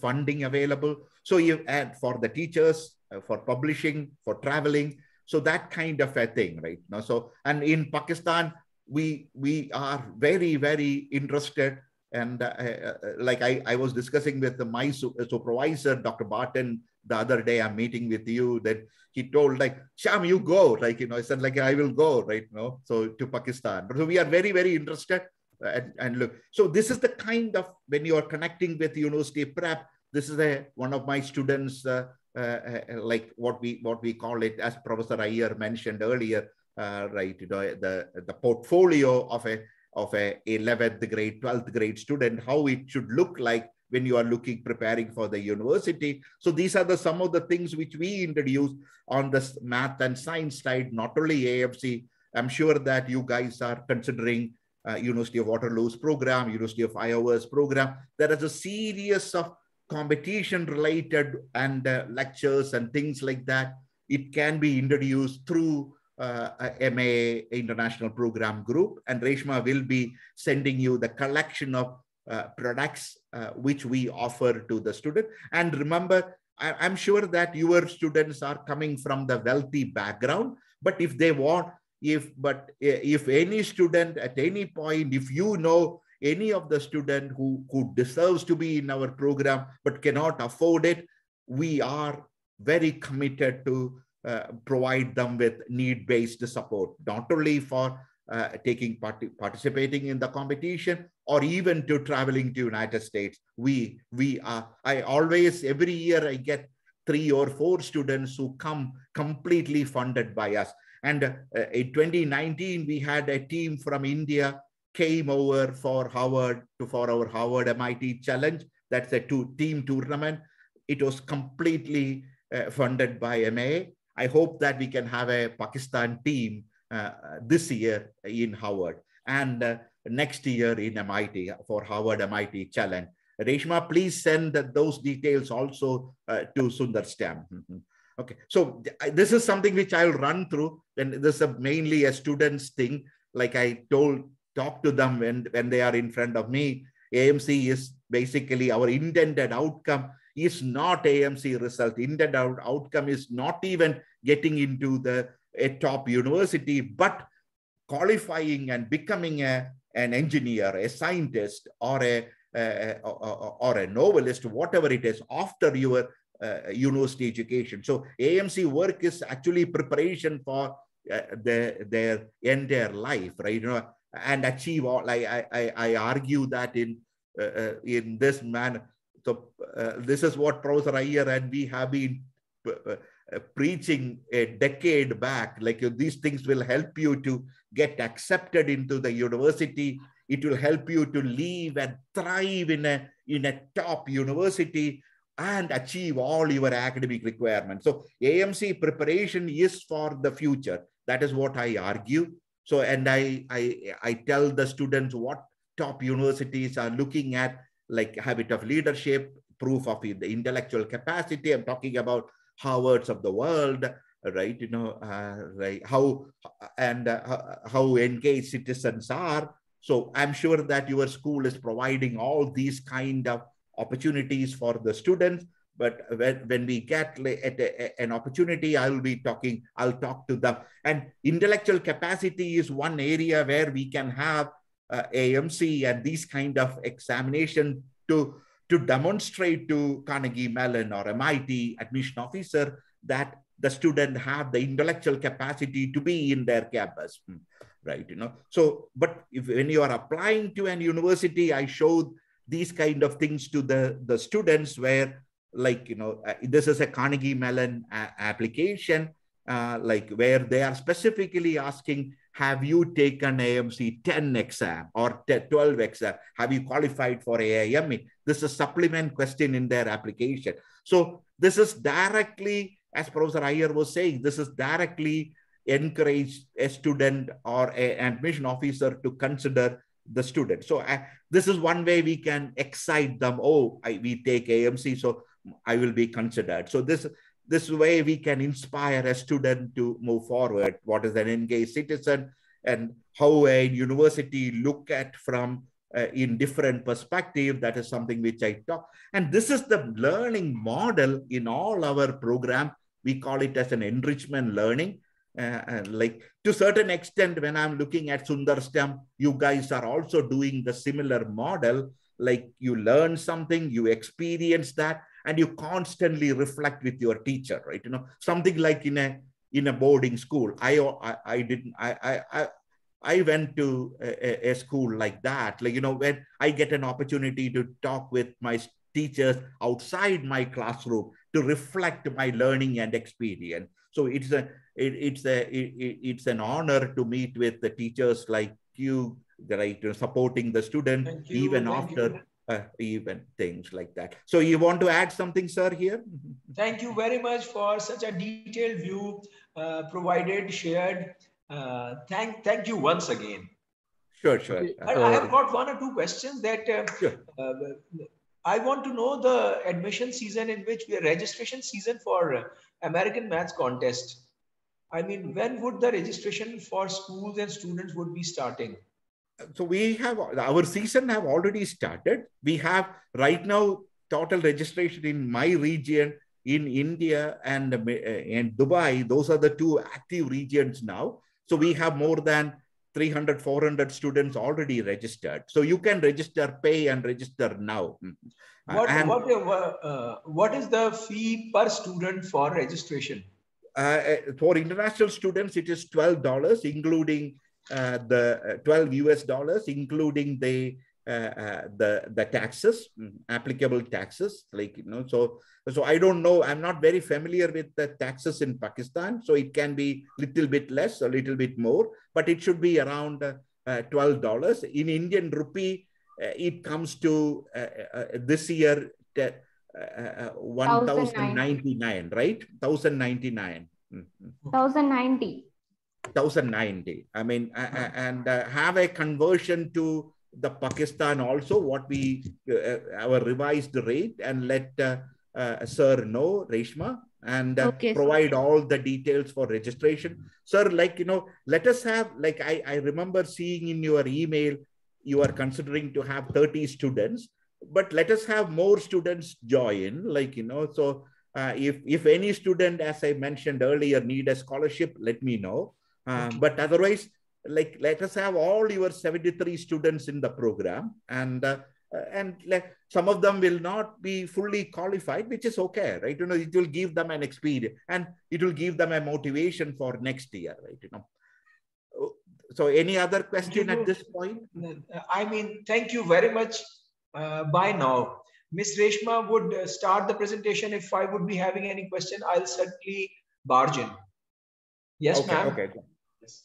Speaker 1: funding available. So you add for the teachers, for publishing, for traveling. So that kind of a thing, right? So, and in Pakistan, we are very, very interested. And like I was discussing with my supervisor, Dr. Barton, the other day, I'm meeting with you, that he told like, Sham, you go, I said like, I will go, right? So to Pakistan. So we are very, very interested. And look, so this is the kind of, when you are connecting with university prep, this is one of my students, like what we call it, as Professor Iyer mentioned earlier, right? The portfolio of a 11th grade, 12th grade student, how it should look like when you are preparing for the university. So these are some of the things which we introduce on the math and science side, not only AFC. I'm sure that you guys are considering University of Waterloo's program, University of Iowa's program. There is a series of competition-related and lectures and things like that. It can be introduced through MA International Program Group, and Reshma will be sending you the collection of products which we offer to the student. And remember, I'm sure that your students are coming from the wealthy background, but if they want, if any student at any point, if you know any of the student who deserves to be in our program but cannot afford it, we are very committed to provide them with need-based support, not only for participating in the competition or even to traveling to United States. I always, every year I get 3 or 4 students who come completely funded by us. And in 2019, we had a team from India came over for our Howard MIT Challenge. That's a team tournament. It was completely funded by MA. I hope that we can have a Pakistan team this year in Howard, and next year in MIT for Howard MIT Challenge. Reshma, please send those details also to SundarSTEM. Okay, so this is something which I'll run through, and this is mainly a student's thing. Like I talk to them when they are in front of me. AMC is basically our intended outcome is not AMC result. Intended outcome is not even getting into a top university, but qualifying and becoming an engineer, a scientist, or a novelist, whatever it is, after your university education. So AMC work is actually preparation for their entire life, right? And achieve all. I argue that in this manner. So this is what Professor Iyer and we have been preaching a decade back. Like these things will help you to get accepted into the university. It will help you to live and thrive in a top university and achieve all your academic requirements. So AMC preparation is for the future. That is what I argue. So, and I tell the students what top universities are looking at, like habit of leadership, proof of the intellectual capacity. I'm talking about Harvards of the world, right? Right? How engaged citizens are. So I'm sure that your school is providing all these kind of opportunities for the students. But when we get an opportunity, I'll talk to them. And intellectual capacity is one area where we can have AMC and these kind of examination to demonstrate to Carnegie Mellon or MIT admission officer that the student have the intellectual capacity to be in their campus, right? So, but when you are applying to an university, I showed these kind of things to the students where, like, this is a Carnegie Mellon application, like where they are specifically asking, have you taken AMC 10 exam or 12 exam? Have you qualified for AIME? This is a supplement question in their application. So this is directly, as Professor Iyer was saying, this is directly encourage a student or an admission officer to consider the student. So this is one way we can excite them. Oh, we take AMC, so I will be considered. So this way we can inspire a student to move forward. What is an engaged citizen, and how a university look at from in different perspective. That is something which I talk. And this is the learning model in all our program. We call it as an enrichment learning. Like to a certain extent, when I'm looking at SundarSTEM, you guys are also doing the similar model. Like you learn something, you experience that, and you constantly reflect with your teacher, right? Something like in a boarding school. I went to a school like that. Like, when I get an opportunity to talk with my teachers outside my classroom to reflect my learning and experience. So it's an honor to meet with the teachers like you, right? Supporting the student even after. Even things like that. So you want to add something, sir, here?
Speaker 2: Thank you very much for such a detailed view provided, shared. Thank you once again.
Speaker 1: Sure.
Speaker 2: I have got one or two questions that
Speaker 1: sure.
Speaker 2: I want to know the admission season in which we are registration season for American Maths contest. I mean, when would the registration for schools and students would be starting?
Speaker 1: So we have our season have already started. We have right now total registration in my region, in India and Dubai. Those are the two active regions now. So we have more than 300, 400 students already registered. So you can register, pay and register now.
Speaker 2: What is the fee per student for registration?
Speaker 1: For international students, it is $12, including the $12 US, including the taxes, applicable taxes, like, so I don't know. I'm not very familiar with the taxes in Pakistan. So it can be a little bit less, a little bit more, but it should be around $12. In Indian rupee, it comes to this year, 1,099, right? 1,099.
Speaker 6: 1,090.
Speaker 1: 1,090. I mean, and have a conversion to the Pakistan also, what we, our revised rate, and let Sir know, Reshma, and
Speaker 6: Okay,
Speaker 1: provide all the details for registration. Sir, like, let us have, like, I remember seeing in your email, you are considering to have 30 students, but let us have more students join, like, so if any student, as I mentioned earlier, need a scholarship, let me know.
Speaker 2: Okay.
Speaker 1: But otherwise, like, let us have all your 73 students in the program, and some of them will not be fully qualified, which is okay, right? It will give them an experience, and it will give them a motivation for next year, right? So any other question at this point?
Speaker 2: I mean, thank you very much. By now, Miss Reshma would start the presentation. If I would be having any question, I'll certainly barge in. Yes,
Speaker 1: Okay,
Speaker 2: ma'am.
Speaker 1: okay.
Speaker 2: Yes.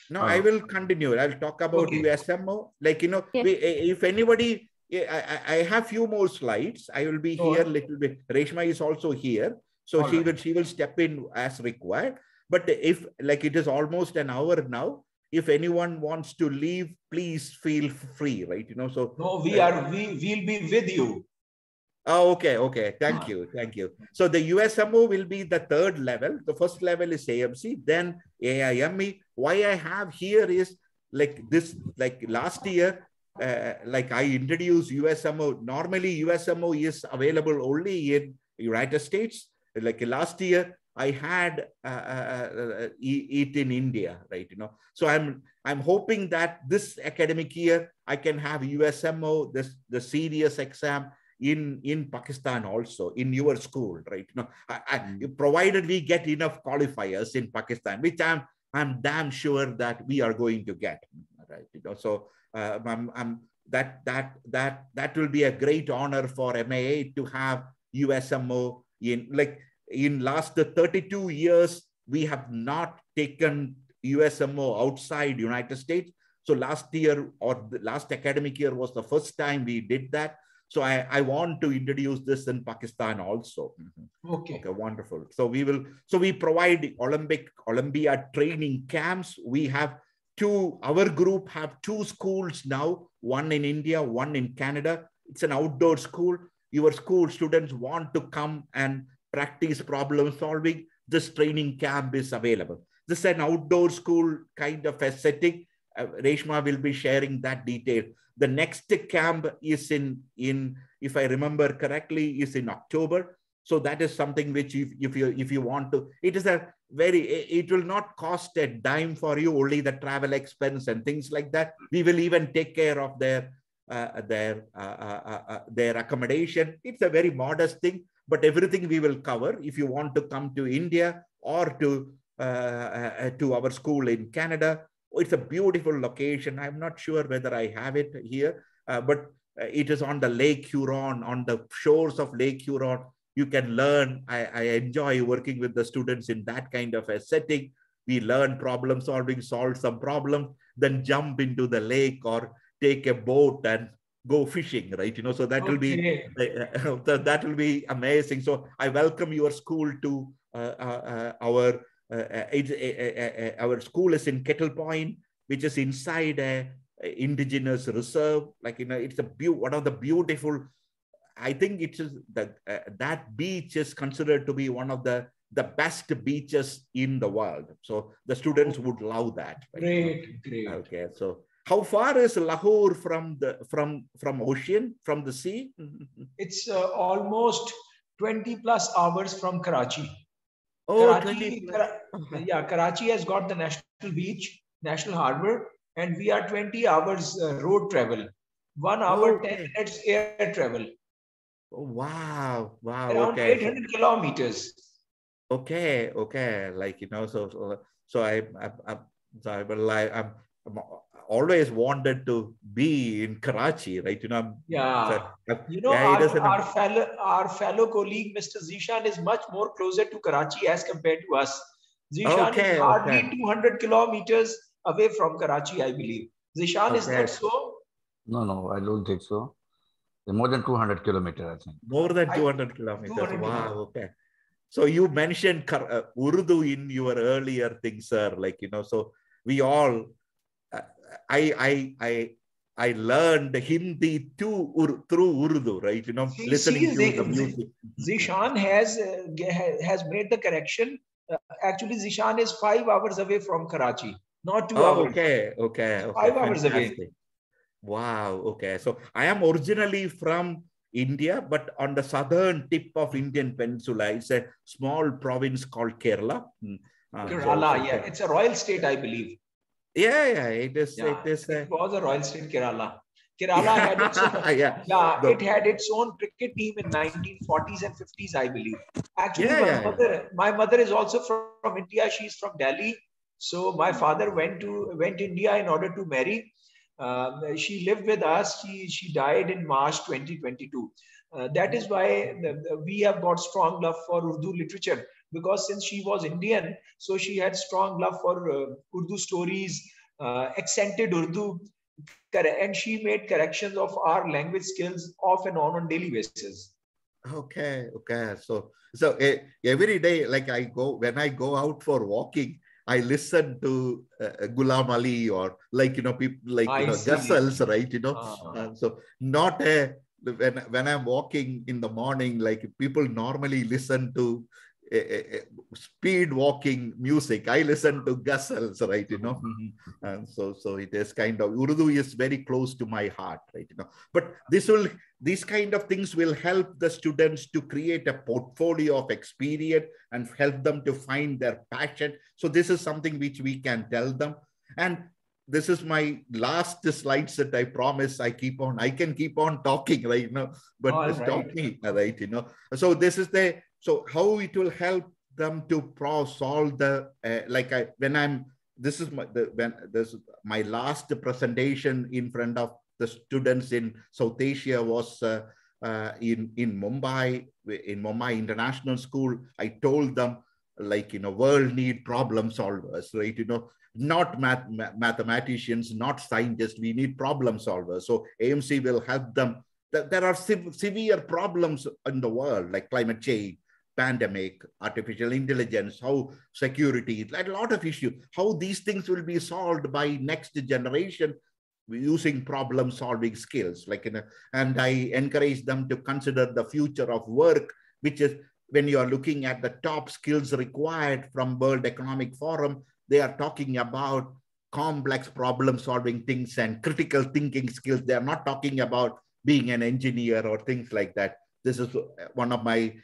Speaker 1: No, I will continue. I'll talk about USMO. Like,
Speaker 6: Yes.
Speaker 1: if anybody, I have few more slides. I will be here little bit. Reshma is also here. So she will step in as required. But if, like, it is almost an hour now, if anyone wants to leave, please feel free, right? So
Speaker 2: no, we'll be with you.
Speaker 1: Oh, okay, okay. Thank you, thank you. So the USMO will be the third level. The first level is AMC, then AIME. Why I have here is, like, this, like last year, like, I introduced USMO. Normally, USMO is available only in United States. Like last year, I had it in India, right? So I'm hoping that this academic year I can have USMO, the serious exam, in Pakistan also, in your school, right? Provided we get enough qualifiers in Pakistan, which I'm damn sure that we are going to get, right? So that will be a great honor for MAA to have USMO in last 32 years. We have not taken USMO outside United States. So last year, or the last academic year, was the first time we did that. So I want to introduce this in Pakistan also.
Speaker 2: Okay.
Speaker 1: Okay, wonderful. So we provide Olympiad training camps. We have our group have 2 schools now, one in India, one in Canada. It's an outdoor school. Your school students want to come and practice problem solving. This training camp is available. This is an outdoor school kind of a setting. Reshma will be sharing that detail. The next camp is in, if I remember correctly, is in October. So that is something which, if you want to, it will not cost a dime for you, only the travel expense and things like that. We will even take care of their accommodation. It's a very modest thing, but everything we will cover. If you want to come to India or to our school in Canada, it's a beautiful location. I'm not sure whether I have it here, but it is on the Lake Huron, on the shores of Lake Huron. You can learn. I enjoy working with the students in that kind of a setting. We learn problem solving, solve some problem, then jump into the lake or take a boat and go fishing, right? So that will be that will be amazing. So I welcome your school to our school is in Kettle Point, which is inside a indigenous reserve. Like, it's one of the beautiful. I think it is that beach is considered to be one of the best beaches in the world. So the students would love that. Right?
Speaker 2: Great.
Speaker 1: Okay, so how far is Lahore from ocean, from the sea?
Speaker 2: It's almost 20 plus hours from Karachi.
Speaker 1: Oh,
Speaker 2: Karachi has got the national beach, national harbor, and we are 20 hours road travel, 1 hour, 10 minutes air travel.
Speaker 1: Oh, wow.
Speaker 2: Around 800 kilometers.
Speaker 1: Okay. Like, I'm always wanted to be in Karachi, right?
Speaker 2: Our fellow colleague, Mr. Zishan, is much more closer to Karachi as compared to us. Zishan is hardly 200 kilometers away from Karachi, I believe. Zishan, is that so?
Speaker 4: No, I don't think so. More than 200 kilometers, I think.
Speaker 1: More than 200 kilometers. Wow, okay. So you mentioned Urdu in your earlier things, sir. Like, so we all, I learned Hindi through Urdu, right? You know, listening to the music.
Speaker 2: Zishan has made the correction. Actually, Zishan is 5 hours away from Karachi, not 2 hours.
Speaker 1: Okay, okay, okay.
Speaker 2: 5 hours away.
Speaker 1: Wow, okay. So I am originally from India, but on the southern tip of Indian Peninsula, it's a small province called Kerala.
Speaker 2: Kerala, yeah. It's a royal state, I believe.
Speaker 1: Yeah, yeah, it is.
Speaker 2: Yeah, it was a royal state, Kerala. Kerala
Speaker 1: Yeah.
Speaker 2: had its own,
Speaker 1: Yeah,
Speaker 2: it had its own cricket team in 1940s and 50s, I believe. Actually, my mother is also from India. She's from Delhi. So my father went India in order to marry. She lived with us. She died in March 2022. That is why we have got strong love for Urdu literature, because since she was Indian, so she had strong love for Urdu stories, accented Urdu, and she made corrections of our language skills off and on daily basis.
Speaker 1: Okay, okay. So every day, like when I go out for walking, I listen to Ghulam Ali, or like, you know, people like, you know, ghazals, right? You know, so not when I'm walking in the morning, like people normally listen to speed walking music. I listen to ghazals, right? You know, and so it is kind of, Urdu is very close to my heart, right? You know, but these kind of things will help the students to create a portfolio of experience and help them to find their passion. So this is something which we can tell them. And this is my last slides that I promise I can keep on talking, right? You know, but stop me, right? You know, so this is so how it will help them to solve the, this is my last presentation in front of the students in South Asia was in Mumbai International School. I told them, like, you know, world need problem solvers, right? You know, not mathematicians, not scientists. We need problem solvers. So AMC will help them. There are severe problems in the world, like climate change, pandemic, artificial intelligence, how security, like a lot of issues, how these things will be solved by next generation using problem solving skills. Like, and I encourage them to consider the future of work, which is when you are looking at the top skills required from World Economic Forum, they are talking about complex problem solving things and critical thinking skills. They are not talking about being an engineer or things like that. This is one of my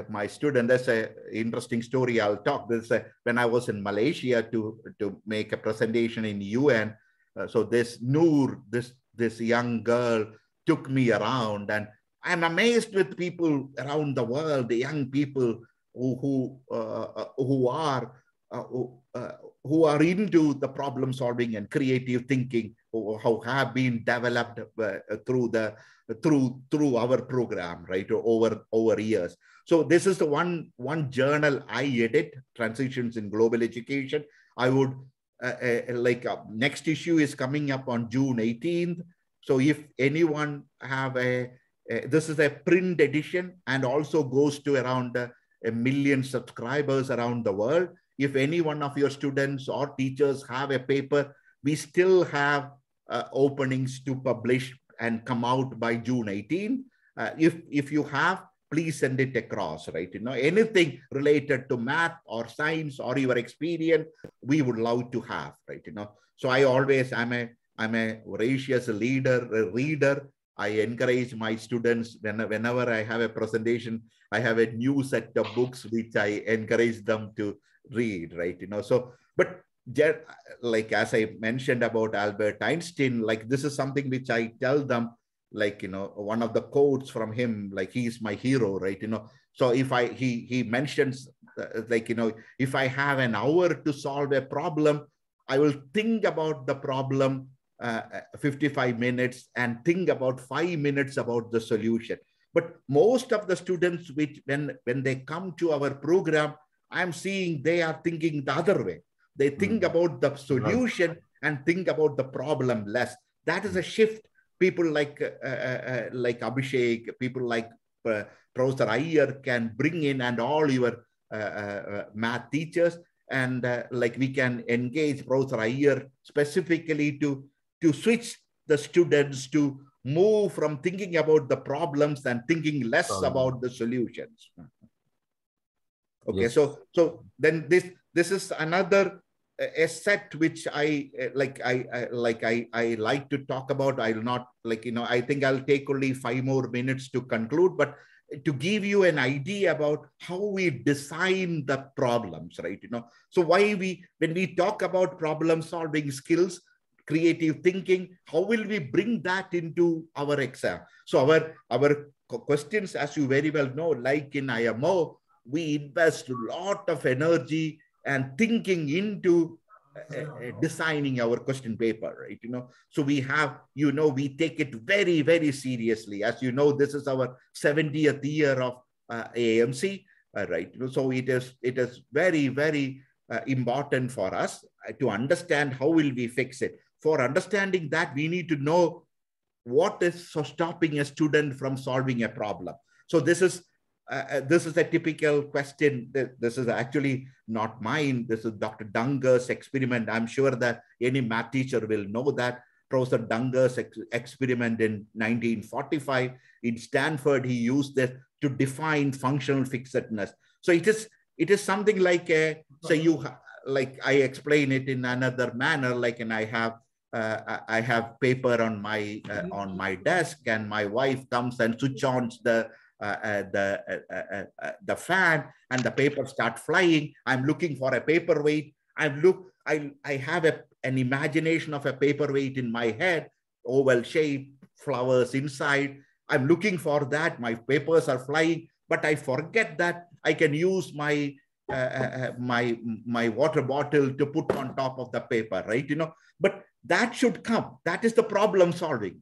Speaker 1: my student. That's an interesting story I'll talk. This when I was in Malaysia to make a presentation in UN. So this Noor, this young girl took me around, and I'm amazed with people around the world, the young people who are into the problem solving and creative thinking, who have been developed through our program, right, over years. So this is the one journal I edit, Transitions in Global Education. I would next issue is coming up on June 18th. So if anyone have this is a print edition and also goes to around 1 million subscribers around the world. If any one of your students or teachers have a paper, we still have openings to publish and come out by June 18. If you have, please send it across, right? You know, anything related to math or science or your experience, we would love to have, right? You know, so I'm a voracious reader. I encourage my students whenever I have a presentation, I have a new set of books which I encourage them to read, right? You know, so, but like as I mentioned about Albert Einstein, like this is something which I tell them, like, you know, one of the quotes from him, like he's my hero, right? You know, so if he mentions like, you know, if I have an hour to solve a problem, I will think about the problem 55 minutes and think about 5 minutes about the solution. But most of the students, which when they come to our program, I'm seeing they are thinking the other way. They think about the solution and think about the problem less. That is a shift. People like Abhishek, people like Professor Iyer can bring in, and all your math teachers, and like we can engage Professor Iyer specifically to switch the students to move from thinking about the problems and thinking less about the solutions. Okay,
Speaker 4: yes.
Speaker 1: so then this is another a set which I like to talk about. I'll not I think I'll take only 5 more minutes to conclude, but to give you an idea about how we design the problems, right? So when we talk about problem solving skills, creative thinking, how will we bring that into our exam? So our questions, as you very well know, like in IMO, we invest a lot of energy and thinking into designing our question paper, right? So we have, we take it very, very seriously. As you know, this is our 70th year of AMC, right? So it is very, very important for us to understand how will we fix it. For understanding that, we need to know what is stopping a student from solving a problem. So this is a typical question. This is actually not mine. This is Dr. Dunger's experiment. I'm sure that any math teacher will know that. Professor Dunger's experiment in 1945 in Stanford, he used this to define functional fixedness. So it is something like I explain it in another manner, and I have paper on my desk, and my wife comes and switch on the fan, and the paper start flying. I'm looking for a paperweight. I have an imagination of a paperweight in my head, oval shape, flowers inside. I'm looking for that. My papers are flying, but I forget that I can use my my water bottle to put on top of the paper, right? But that should come. That is the problem solving,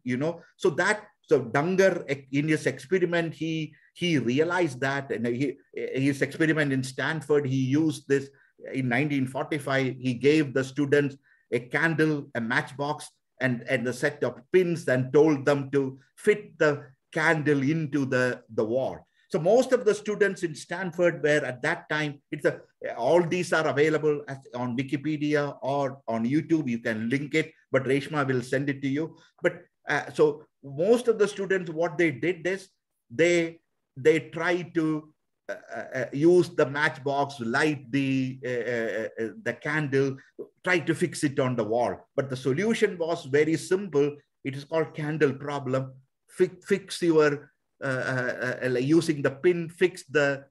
Speaker 1: So Dunger, in his experiment, he realized that, and his experiment in Stanford, he used this in 1945. He gave the students a candle, a matchbox, and a set of pins, and told them to fit the candle into the wall. So most of the students in Stanford were at that time, all these are available on Wikipedia or on YouTube. You can link it, but Reshma will send it to you. But so most of the students, what they did is they tried to use the matchbox, light the candle, try to fix it on the wall. But the solution was very simple. It is called candle problem. Fix your using the pin, fix the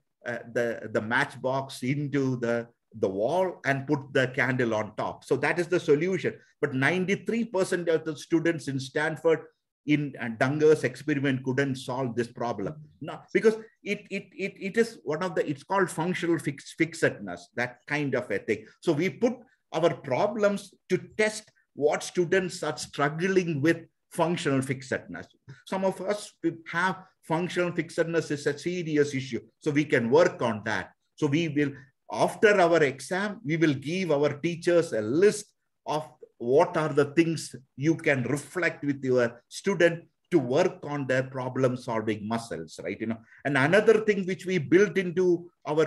Speaker 1: matchbox into the wall and put the candle on top. So that is the solution. But 93% of the students in Stanford in Dunger's experiment couldn't solve this problem. No, because it is one of the, it's called functional fixedness, that kind of a thing. So we put our problems to test what students are struggling with functional fixedness. Some of us have functional fixedness is a serious issue. So we can work on that. So we will, after our exam, we will give our teachers a list of what are the things you can reflect with your student to work on their problem solving muscles, right? And another thing which we built into our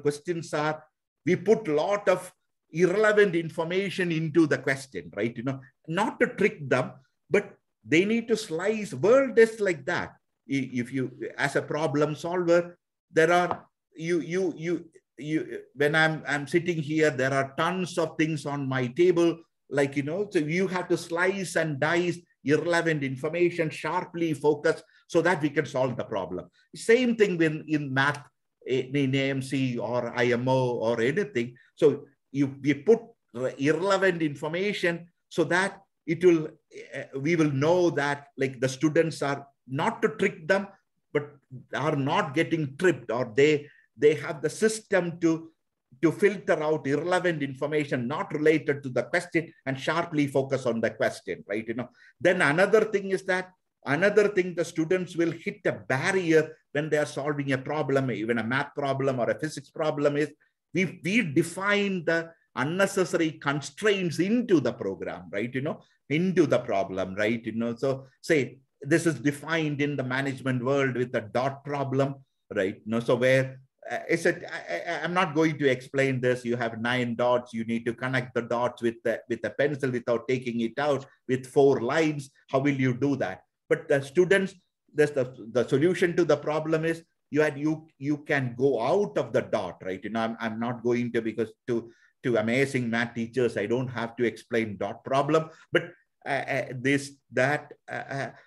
Speaker 1: questions are, we put a lot of irrelevant information into the question, right? Not to trick them, but they need to slice. World is like that. If you, as a problem solver, there are when I'm sitting here, there are tons of things on my table, so you have to slice and dice irrelevant information, sharply focus, so that we can solve the problem. Same thing in math, in AMC or IMO or anything. So we put irrelevant information so that we will know that the students are, not to trick them, but are not getting tripped, or they have the system to filter out irrelevant information not related to the question and sharply focus on the question, right? Then another thing is that, the students will hit a barrier when they are solving a problem, even a math problem or a physics problem, is we define the unnecessary constraints into the program, right? Into the problem, right? So say this is defined in the management world with a dot problem, right? So where I'm not going to explain this. You have 9 dots. You need to connect the dots with a pencil without taking it out with 4 lines. How will you do that? But the students, the solution to the problem is you can go out of the dot, right? I'm not going to, because to amazing math teachers, I don't have to explain dot problem, but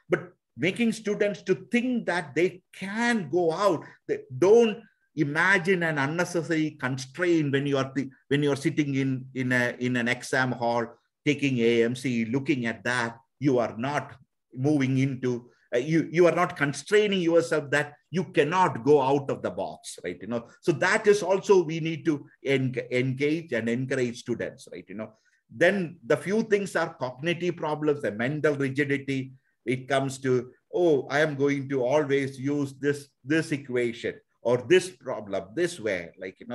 Speaker 1: but making students to think that they can go out. They don't imagine an unnecessary constraint when you are sitting in an exam hall taking AMC, looking at that. You are not moving into you are not constraining yourself that you cannot go out of the box, right? So that is also, we need to engage and encourage students, right? Then the few things are cognitive problems, the mental rigidity. It comes to, oh, I am going to always use this equation or this problem this way,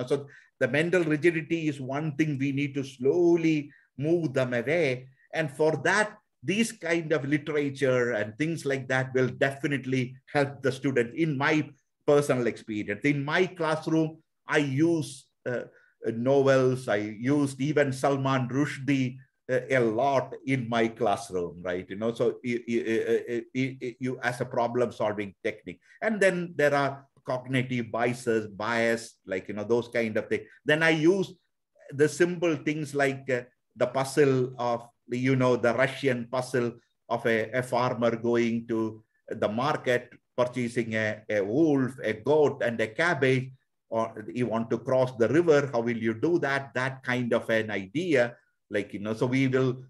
Speaker 1: so the mental rigidity is one thing we need to slowly move them away. And for that, these kind of literature and things like that will definitely help the student. In my personal experience, in my classroom, I use novels. I used even Salman Rushdie a lot in my classroom, right? So you as a problem solving technique. And then there are cognitive bias, those kind of things. Then I use the simple things like the puzzle of, the Russian puzzle of a farmer going to the market, purchasing a wolf, a goat, and a cabbage, or you want to cross the river. How will you do that? That kind of an idea, so we will,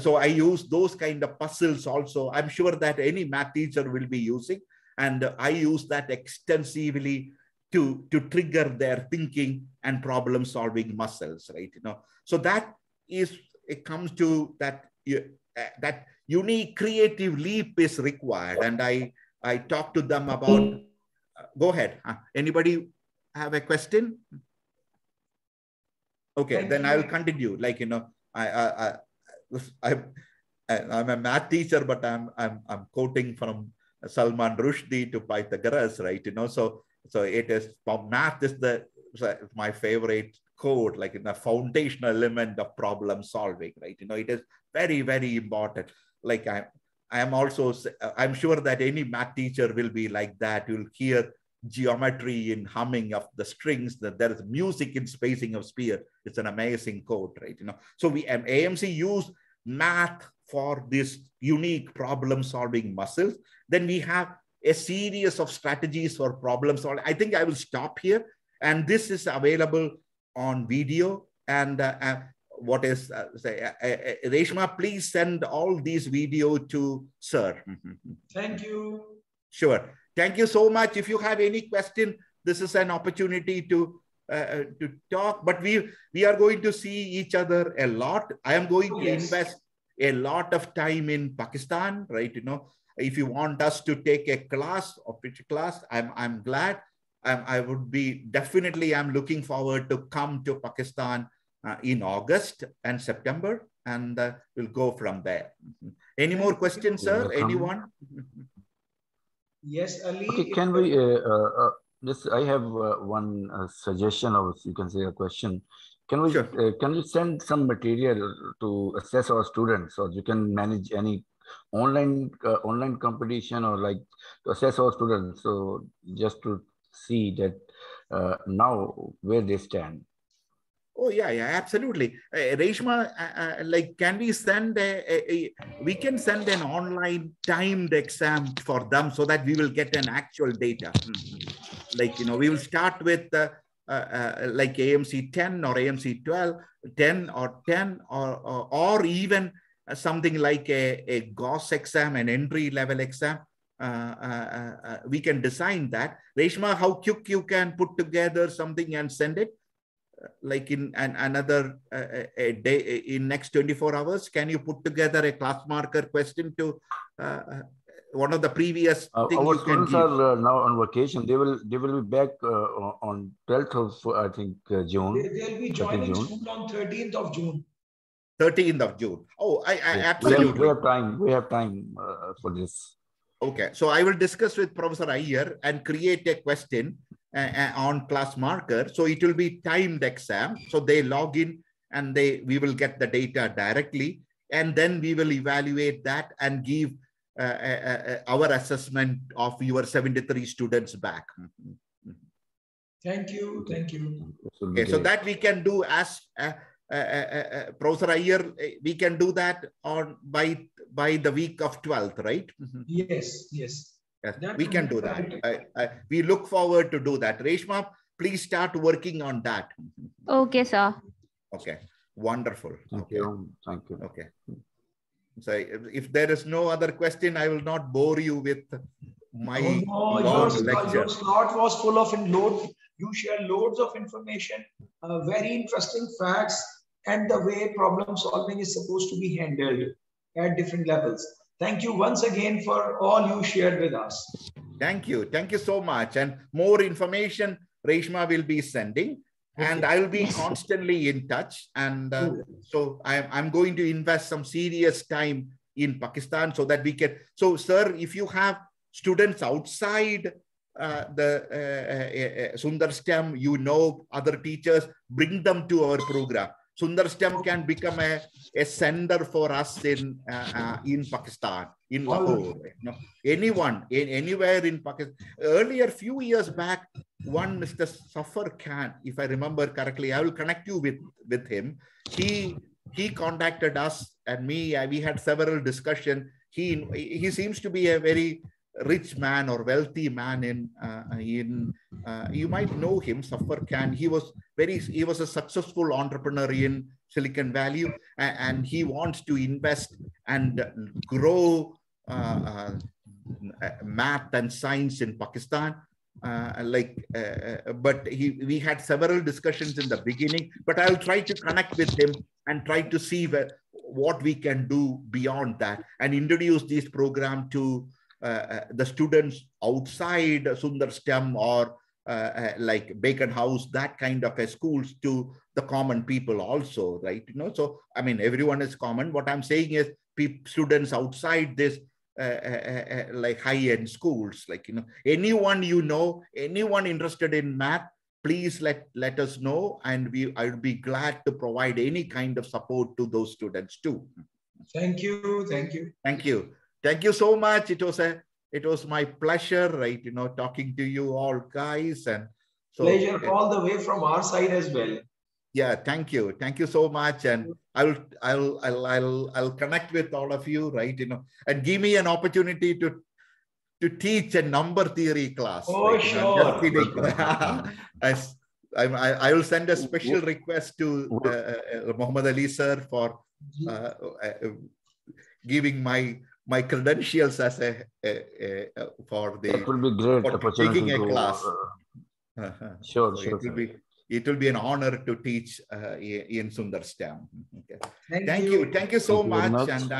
Speaker 1: so I use those kind of puzzles also. I'm sure that any math teacher will be using, and I use that extensively to trigger their thinking and problem solving muscles, right? So that is, it comes to that, that unique creative leap is required. And I talk to them about, go ahead. Anybody have a question? Okay, then I'll continue. I'm a math teacher, but I'm quoting from Salman Rushdie to Pythagoras, right? So it is, math is my favorite code, the foundational element of problem solving, right? It is very, very important. I'm sure that any math teacher will be like that. You'll hear geometry in humming of the strings, that there is music in spacing of sphere. It's an amazing code, right? So AMC use math for this unique problem solving muscles. Then we have a series of strategies for problem solving. I think I will stop here, and this is available on video. And Reshma, please send all these video to sir.
Speaker 2: Thank you.
Speaker 1: Sure. Thank you so much. If you have any question, this is an opportunity to talk. But we are going to see each other a lot. I am going to invest a lot of time in Pakistan, right? If you want us to take a class, or pitch class, I'm glad. I would be definitely. I'm looking forward to come to Pakistan in August and September, and we'll go from there. Any more questions, sir? Anyone?
Speaker 2: Yes, Ali.
Speaker 4: Okay, can we? I have one suggestion, or you can say a question. Can we? Sure. Can you send some material to assess our students, or you can manage any online competition, or to assess our students? So just to see that now where they stand.
Speaker 1: Oh yeah, absolutely. Reshma, can we send we can send an online timed exam for them so that we will get an actual data. We will start with AMC 10 or AMC 12, 10 or 10, or even something like a GOS exam, an entry level exam. We can design that. Reshma, how quick you can put together something and send it? In another a day, in next 24 hours, can you put together a class marker question to one of the previous things?
Speaker 4: Our students are now on vacation. They will be back on 12th of I think June.
Speaker 2: They'll be joining school on 13th of June.
Speaker 1: 13th of June. Oh,
Speaker 4: yes.
Speaker 1: Absolutely.
Speaker 4: We have time for this.
Speaker 1: Okay, so I will discuss with Professor Iyer and create a question on class marker. So it will be timed exam. So they log in and we will get the data directly. And then we will evaluate that and give our assessment of your 73 students back.
Speaker 2: Thank you. Thank you.
Speaker 1: Okay, so that we can do as Professor Iyer, we can do that on by the week of 12th, right?
Speaker 2: Yes, yes.
Speaker 1: Yes, we can do that. We look forward to do that. Reshma, please start working on that.
Speaker 6: Okay, sir.
Speaker 1: Okay, wonderful.
Speaker 4: Thank you. Thank you.
Speaker 1: Okay. So if there is no other question, I will not bore you with my long lecture.
Speaker 2: Your slot was full of you share loads of information, very interesting facts, and the way problem solving is supposed to be handled at different levels. Thank you once again for all you shared with us.
Speaker 1: Thank you. Thank you so much. And more information Reshma will be sending. Okay. And I will be constantly in touch. And so I'm going to invest some serious time in Pakistan so that we can. So, sir, if you have students outside the SundarSTEM, you know, other teachers, bring them to our program. SundarSTEM can become a center for us in Pakistan, in Lahore. You know, anyone, anywhere in Pakistan. Earlier, few years back, one Mr. Safar Khan, if I remember correctly, I will connect you with him. He contacted us and me. We had several discussions. He seems to be a very rich man or wealthy man you might know him, Safar Khan. He was a successful entrepreneur in Silicon Valley, and he wants to invest and grow math and science in Pakistan. But we had several discussions in the beginning, but I'll try to connect with him and try to see what we can do beyond that and introduce this program to the students outside SundarSTEM or like Bacon House, that kind of schools, to the common people also, right? You know, so I mean, everyone is common. What I'm saying is students outside this like high-end schools, like, you know, anyone anyone interested in math, please let us know, and I would be glad to provide any kind of support to those students too.
Speaker 2: Thank you. Thank you.
Speaker 1: Thank you. Thank you so much. It was my pleasure, right? You know, talking to you all guys, and so
Speaker 2: pleasure all the way from our side as well.
Speaker 1: Yeah, thank you so much, and I'll connect with all of you, right? You know, and give me an opportunity to teach a number theory class.
Speaker 2: Oh,
Speaker 1: right?
Speaker 2: sure.
Speaker 1: You know, I will send a special request to Muhammad Ali sir for giving my credentials as for
Speaker 4: it will be great
Speaker 1: for taking a class.
Speaker 4: Sure,
Speaker 1: so
Speaker 4: sure.
Speaker 1: It will be an honor to teach in SundarSTEM. Okay. Thank you so much. And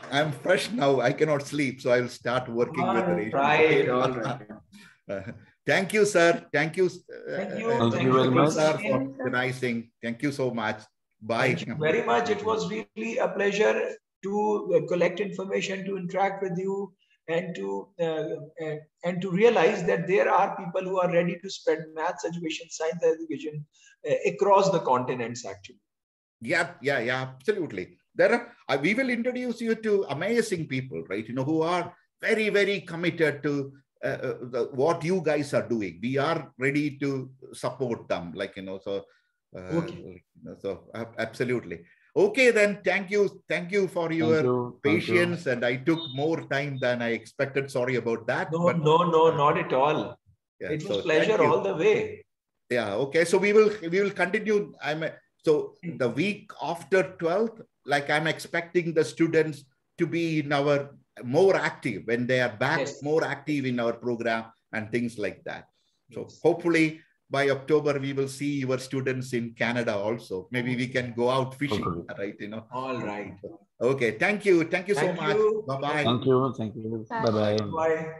Speaker 1: I'm fresh now. I cannot sleep, so I will start working with
Speaker 2: Reshma. All right.
Speaker 1: Thank you, sir. Thank you.
Speaker 2: Thank
Speaker 4: you very much,
Speaker 1: sir, for organizing. Thank you so much. Bye.
Speaker 2: Thank you very much. It was really a pleasure to collect information, to interact with you, and to realize that there are people who are ready to spread maths education, science education across the continents, actually.
Speaker 1: Yeah, absolutely. We will introduce you to amazing people, right? You know, who are very, very committed to what you guys are doing. We are ready to support them, like, you know, so okay. So absolutely. Okay, then thank you for your patience. And I took more time than I expected. Sorry about that.
Speaker 2: No, not at all. Yeah, it was pleasure all the way.
Speaker 1: Yeah. Okay. So we will continue. So the week after 12th, like, I'm expecting the students to be more active when they are back, yes. More active in our program and things like that. So hopefully by October, we will see your students in Canada also. Maybe we can go out fishing, right? You know.
Speaker 2: All right.
Speaker 1: Okay. Thank you so much. Bye-bye.
Speaker 4: Thank you. Bye-bye.
Speaker 2: Bye.